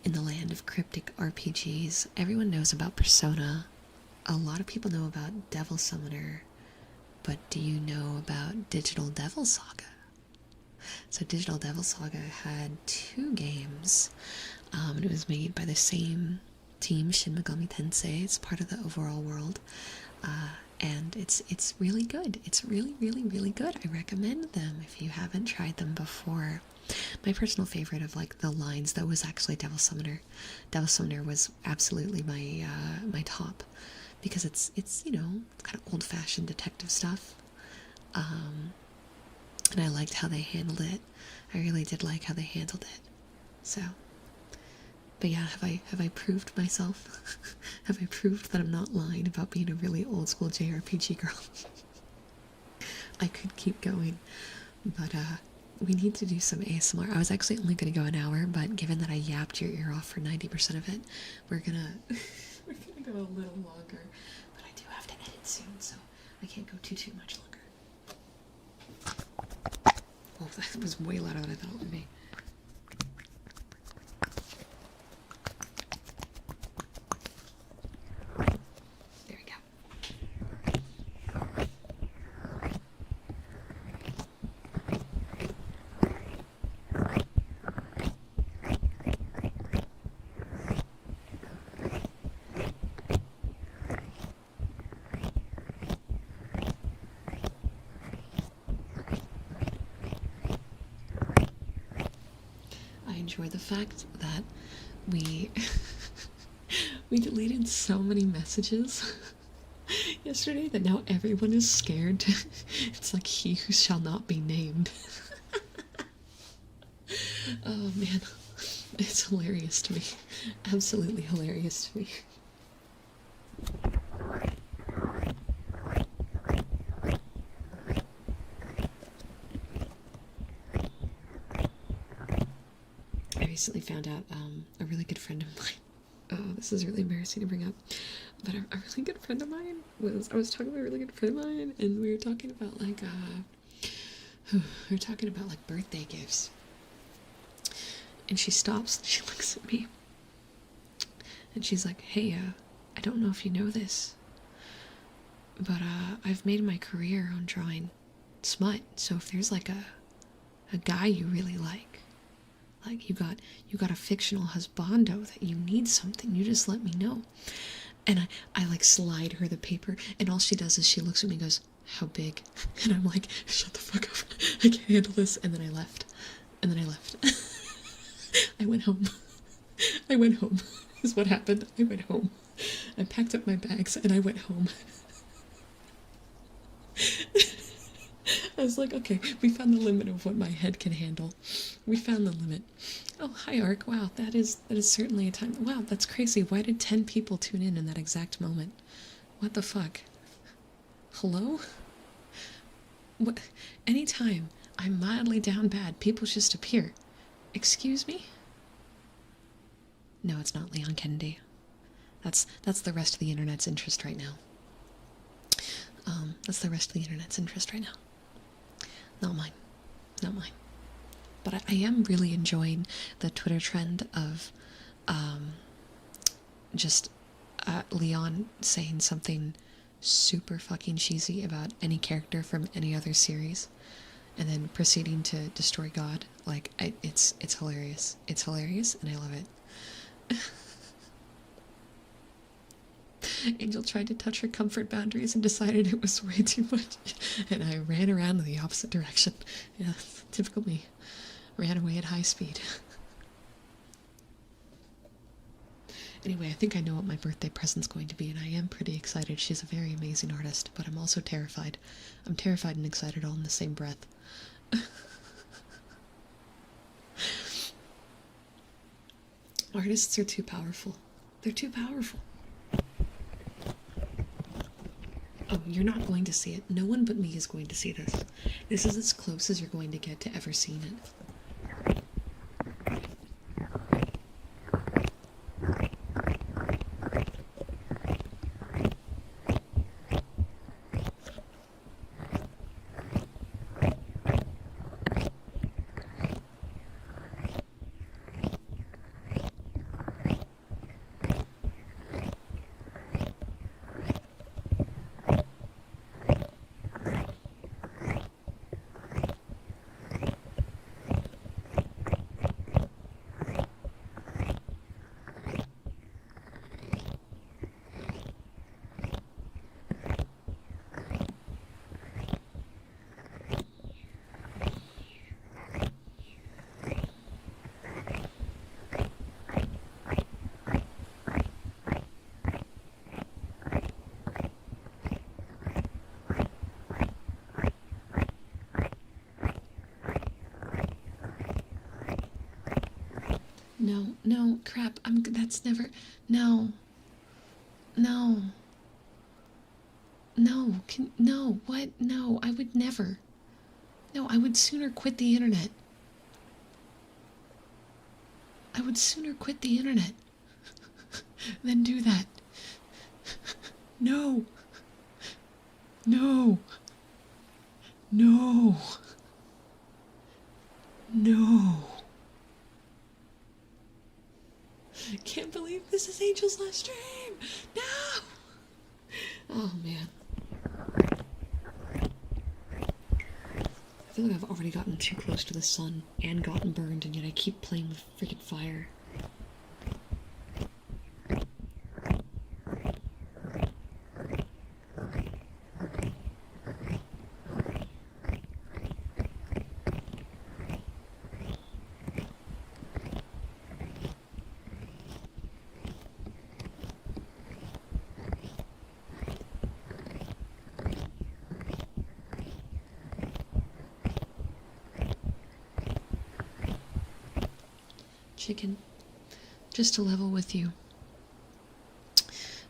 In the land of cryptic RPGs, everyone knows about Persona. A lot of people know about Devil Summoner, but do you know about Digital Devil Saga? So Digital Devil Saga had 2 games, and it was made by the same team, Shin Megami Tensei. It's part of the overall world, and it's really good. It's really good. I recommend them if you haven't tried them before. My personal favorite of like the lines though was actually Devil Summoner. Devil Summoner was absolutely my top, because it's you know, it's kind of old-fashioned detective stuff, and I liked how they handled it. I really did like how they handled it. So, but yeah, have I proved myself? Have I proved that I'm not lying about being a really old school JRPG girl? I could keep going, but we need to do some ASMR. I was actually only going to go an hour, but given that I yapped your ear off for 90% of it, we're gonna go a little longer. But I do have to edit soon, so I can't go too much longer. Oh, that was way louder than I thought it would be. There we go. Enjoy the fact that we deleted so many messages yesterday that now everyone is scared. It's like he who shall not be named. Oh man, it's hilarious to me. Absolutely hilarious to me. I recently found out a really good friend of mine. Oh, this is really embarrassing to bring up, but a really good friend of mine I was talking to a really good friend of mine, and we were talking about like birthday gifts, and she stops and she looks at me and she's like, hey, I don't know if you know this, but I've made my career on drawing smut, so if there's like a guy you really like you got a fictional husbando that you need something, you just let me know. And I like slide her the paper, and all she does is she looks at me and goes, how big? And I'm like, shut the fuck up, I can't handle this. And then I left. I went home is what happened. I went home. I packed up my bags and I went home. I was like, okay, we found the limit of what my head can handle. We found the limit. Oh, hi, Ark. Wow, that is certainly a time. Wow, that's crazy. Why did 10 people tune in that exact moment? What the fuck? Hello? what? Anytime I'm mildly down bad, people just appear. Excuse me? No, it's not Leon Kennedy. That's the rest of the internet's interest right now. That's the rest of the internet's interest right now. Not mine. Not mine. But I am really enjoying the Twitter trend of just Leon saying something super fucking cheesy about any character from any other series and then proceeding to destroy God. Like, it's hilarious. It's hilarious, and I love it. Angel tried to touch her comfort boundaries and decided it was way too much, and I ran around in the opposite direction. Yeah, typical me. Ran away at high speed. Anyway, I think I know what my birthday present's going to be, and I am pretty excited. She's a very amazing artist, but I'm also terrified. I'm terrified and excited all in the same breath. Artists are too powerful. They're too powerful. Oh, you're not going to see it. No one but me is going to see this. This is as close as you're going to get to ever seeing it. No, crap, that's never, no, what, no, I would never, no, I would sooner quit the internet. I would sooner quit the internet than do that. No, no, no, no. I can't believe this is Angel's last stream! No! Oh, man. I feel like I've already gotten too close to the sun and gotten burned, and yet I keep playing with freaking fire. Chicken, just to level with you,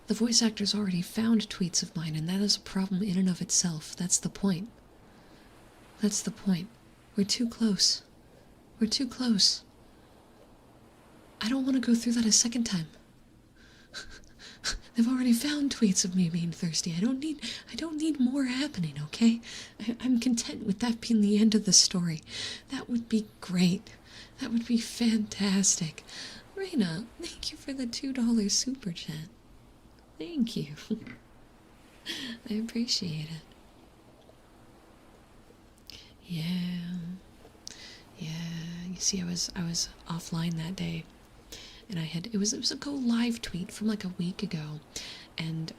the voice actor's already found tweets of mine, and that is a problem in and of itself. That's the point. That's the point. We're too close. We're too close. I don't want to go through that a second time. They've already found tweets of me being thirsty. I don't need more happening, okay? I'm content with that being the end of the story. That would be great. That would be fantastic. Raina, thank you for the $2 super chat. Thank you. I appreciate it. Yeah. You see, I was offline that day, and it was a go live tweet from like a week ago, and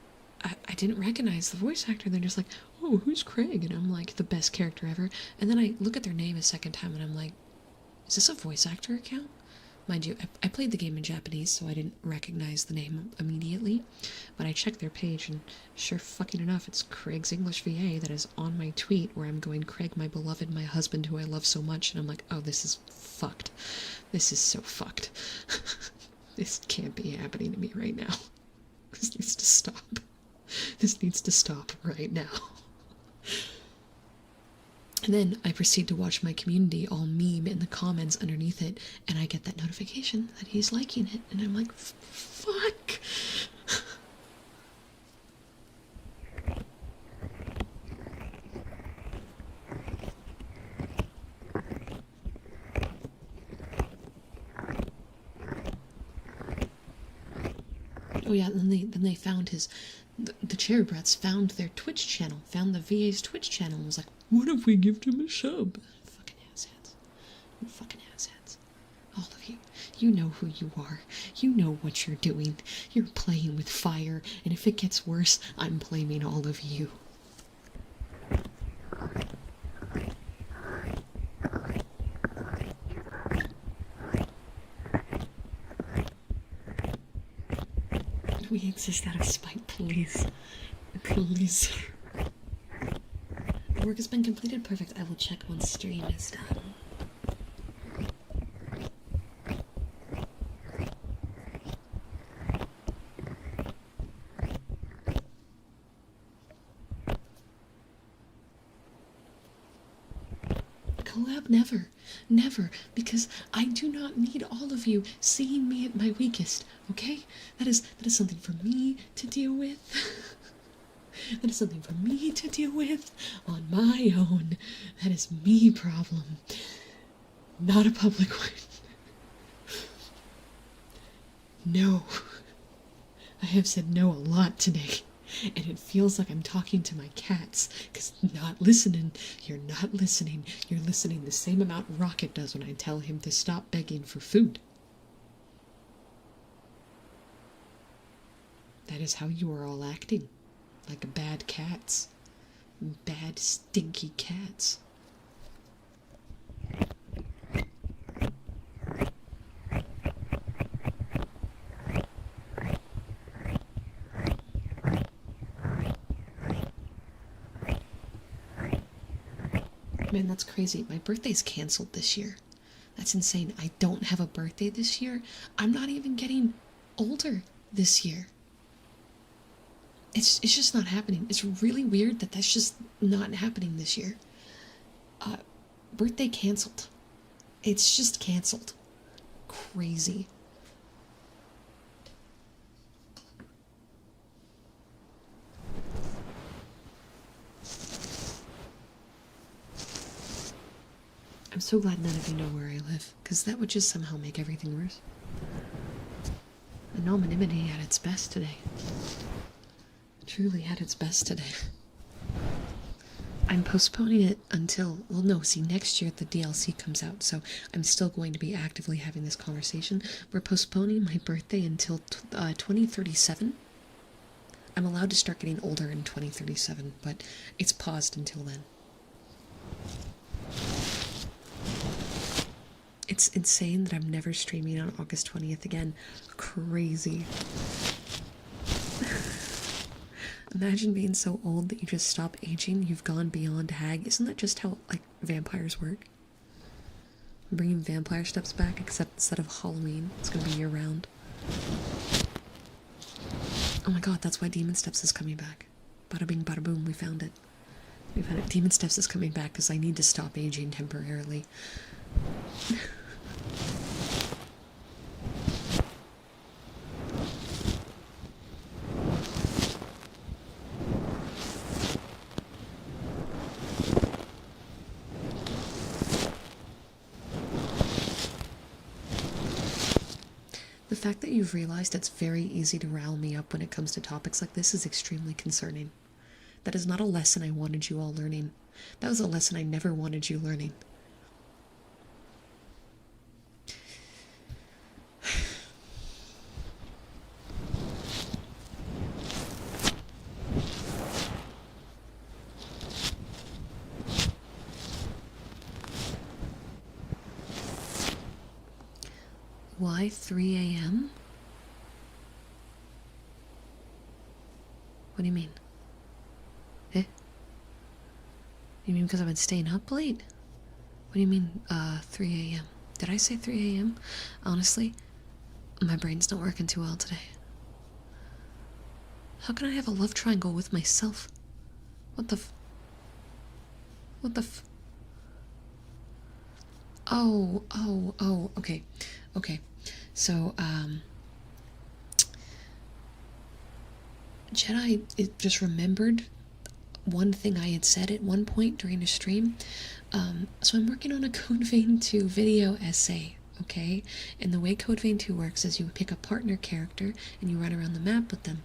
I didn't recognize the voice actor. They're just like, oh, who's Craig? And I'm like, the best character ever. And then I look at their name a second time, and I'm like, is this a voice actor account? Mind you, I played the game in Japanese, so I didn't recognize the name immediately, but I checked their page, and sure fucking enough, it's Craig's English VA that is on my tweet where I'm going, Craig, my beloved, my husband who I love so much, and I'm like, oh, this is fucked. This is so fucked. This can't be happening to me right now. This needs to stop. This needs to stop right now. And then I proceed to watch my community all meme in the comments underneath it, and I get that notification that he's liking it, and I'm like, fuck! Oh yeah, and then they found the cherry brats found their Twitch channel, found the VA's Twitch channel, and was like, what if we give them a sub? Fucking asshats. You fucking asshats. All of you. You know who you are. You know what you're doing. You're playing with fire, and if it gets worse, I'm blaming all of you. We exist out of spite, please. Please. The work has been completed. Perfect. I will check once stream is done. Collab never. Never. Because I do not need all of you seeing me at my weakest. Okay? That is something for me to deal with. That is something for me to deal with on my own. That is me problem. Not a public one. No. I have said no a lot today. And it feels like I'm talking to my cats, because not listening, you're not listening. You're listening the same amount Rocket does when I tell him to stop begging for food. That is how you are all acting. Like bad cats. Bad, stinky cats. Man, that's crazy. My birthday's canceled this year. That's insane. I don't have a birthday this year. I'm not even getting older this year. It's just not happening. It's really weird that that's just not happening this year. Birthday canceled. It's just canceled. Crazy. I'm so glad none of you know where I live, because that would just somehow make everything worse. Anonymity at its best today. Truly at its best today. I'm postponing it until, well no, see, next year the DLC comes out, so I'm still going to be actively having this conversation. We're postponing my birthday until 2037. I'm allowed to start getting older in 2037, but it's paused until then. It's insane that I'm never streaming on August 20th again. Crazy. Imagine being so old that you just stop aging, you've gone beyond hag. Isn't that just how, like, vampires work? I'm bringing vampire steps back, except instead of Halloween, it's gonna be year-round. Oh my god, that's why Demon Steps is coming back. Bada bing, bada boom, we found it. We found it. Demon Steps is coming back because I need to stop aging temporarily. The fact that you've realized it's very easy to rile me up when it comes to topics like this is extremely concerning. That is not a lesson I wanted you all learning. That was a lesson I never wanted you learning. Why 3 a.m.? What do you mean? Eh? You mean because I've been staying up late? What do you mean, 3 a.m.? Did I say 3 a.m.? Honestly, my brain's not working too well today. How can I have a love triangle with myself? What the Oh, okay. Okay. So, Jedi, it just remembered one thing I had said at one point during a stream. So I'm working on a Code Vein 2 video essay, okay? And the way Code Vein 2 works is you pick a partner character and you run around the map with them.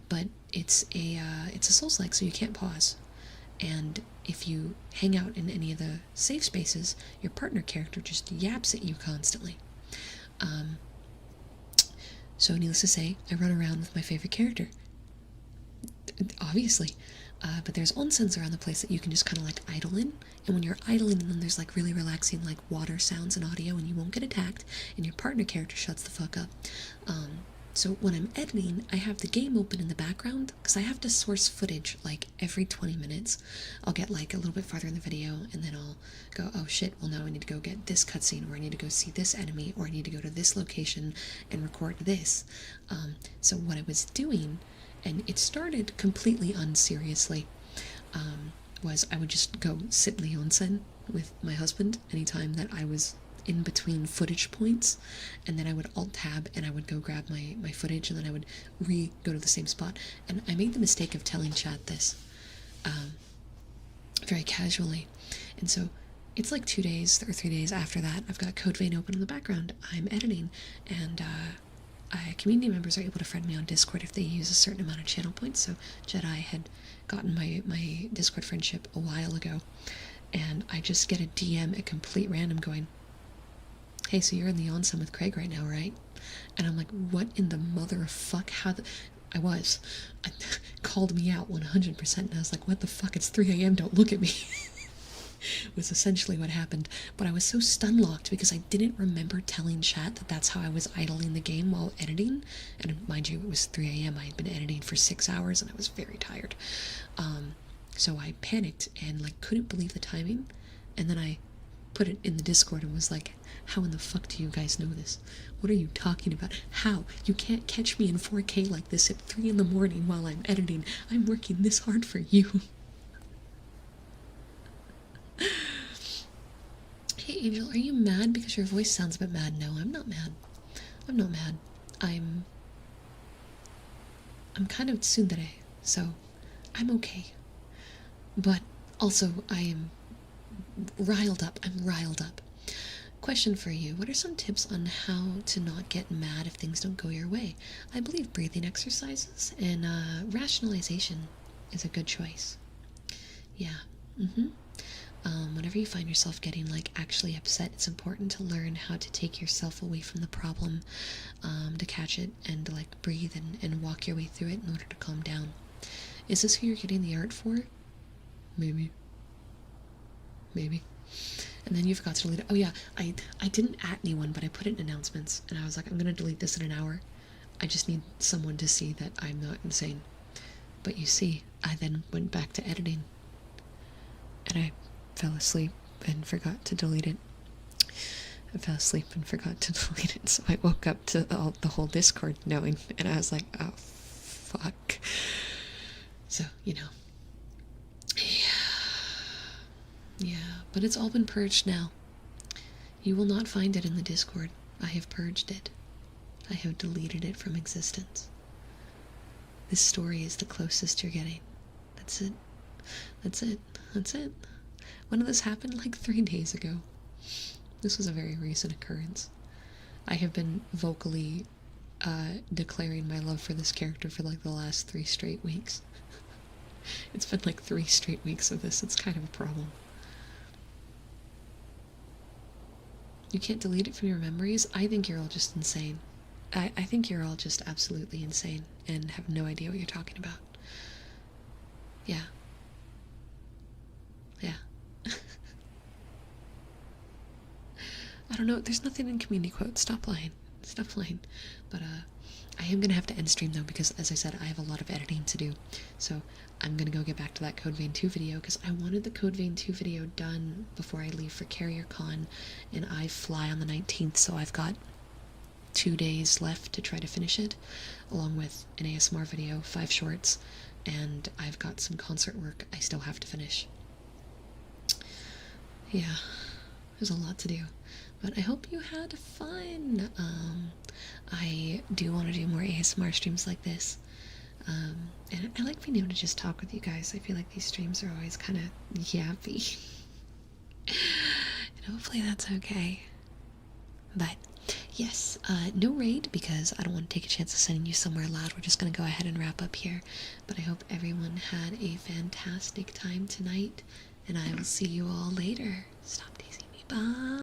But it's a Souls-like, so you can't pause. And if you hang out in any of the safe spaces, your partner character just yaps at you constantly. So needless to say, I run around with my favorite character. Obviously. But there's onsens around the place that you can just kind of like idle in, and when you're idling in them, there's like really relaxing like water sounds and audio, and you won't get attacked, and your partner character shuts the fuck up. So when I'm editing, I have the game open in the background because I have to source footage like every 20 minutes. I'll get like a little bit farther in the video, and then I'll go, oh shit, well now I need to go get this cutscene, or I need to go see this enemy, or I need to go to this location and record this. So what I was doing, and it started completely unseriously, was I would just go sit in the onsen with my husband anytime that I was in between footage points, and then I would alt-tab and I would go grab my footage, and then I would go to the same spot. And I made the mistake of telling chat this very casually, and so it's like 2 days or 3 days after that, I've got Code Vein open in the background, I'm editing, and community members are able to friend me on Discord if they use a certain amount of channel points. So Jedi had gotten my Discord friendship a while ago, and I just get a DM at complete random going, hey, so you're in the onsen with Craig right now, right? And I'm like, what in the mother of fuck? I called me out 100%, and I was like, what the fuck, it's 3 a.m, don't look at me. Was essentially what happened. But I was so stun-locked because I didn't remember telling chat that that's how I was idling the game while editing. And mind you, it was 3 a.m. I had been editing for 6 hours and I was very tired. So I panicked and like couldn't believe the timing. And then I put it in the Discord and was like, how in the fuck do you guys know this? What are you talking about? How? You can't catch me in 4K like this at 3 in the morning while I'm editing. I'm working this hard for you. Hey Angel, are you mad because your voice sounds a bit mad? No, I'm not mad. I'm not mad. I'm kind of tsundere, so I'm okay. But also, I am riled up. I'm riled up. Question for you. What are some tips on how to not get mad if things don't go your way? I believe breathing exercises and rationalization is a good choice. Yeah. Whenever you find yourself getting like actually upset, it's important to learn how to take yourself away from the problem, to catch it and to like breathe and walk your way through it in order to calm down. Is this who you're getting the art for? Maybe. And then you forgot to delete it. Oh yeah, I didn't at anyone, but I put it in announcements, and I was like, I'm gonna delete this in an hour. I just need someone to see that I'm not insane. But you see, I then went back to editing, and I fell asleep and forgot to delete it. So I woke up to the whole Discord knowing, and I was like, oh, fuck. So, you know. Yeah, but it's all been purged now. You will not find it in the Discord. I have purged it. I have deleted it from existence. This story is the closest you're getting. That's it. When did this happen? Like 3 days ago. This was a very recent occurrence. I have been vocally declaring my love for this character for like the last 3 straight weeks. It's been like 3 straight weeks of this. It's kind of a problem. You can't delete it from your memories? I think you're all just insane. I think you're all just absolutely insane and have no idea what you're talking about. Yeah. I don't know, there's nothing in community quotes. Stop lying. But I am gonna have to end stream though, because as I said, I have a lot of editing to do. So I'm gonna go get back to that Code Vein 2 video, because I wanted the Code Vein 2 video done before I leave for Carrier Con, and I fly on the 19th, so I've got 2 days left to try to finish it, along with an ASMR video, 5 shorts, and I've got some concert work I still have to finish. Yeah. There's a lot to do. But I hope you had fun. I do want to do more ASMR streams like this. And I like being able to just talk with you guys. I feel like these streams are always kind of yappy. And hopefully that's okay. But yes, no raid because I don't want to take a chance of sending you somewhere loud. We're just going to go ahead and wrap up here. But I hope everyone had a fantastic time tonight. And I will see you all later. Stop teasing me. Bye.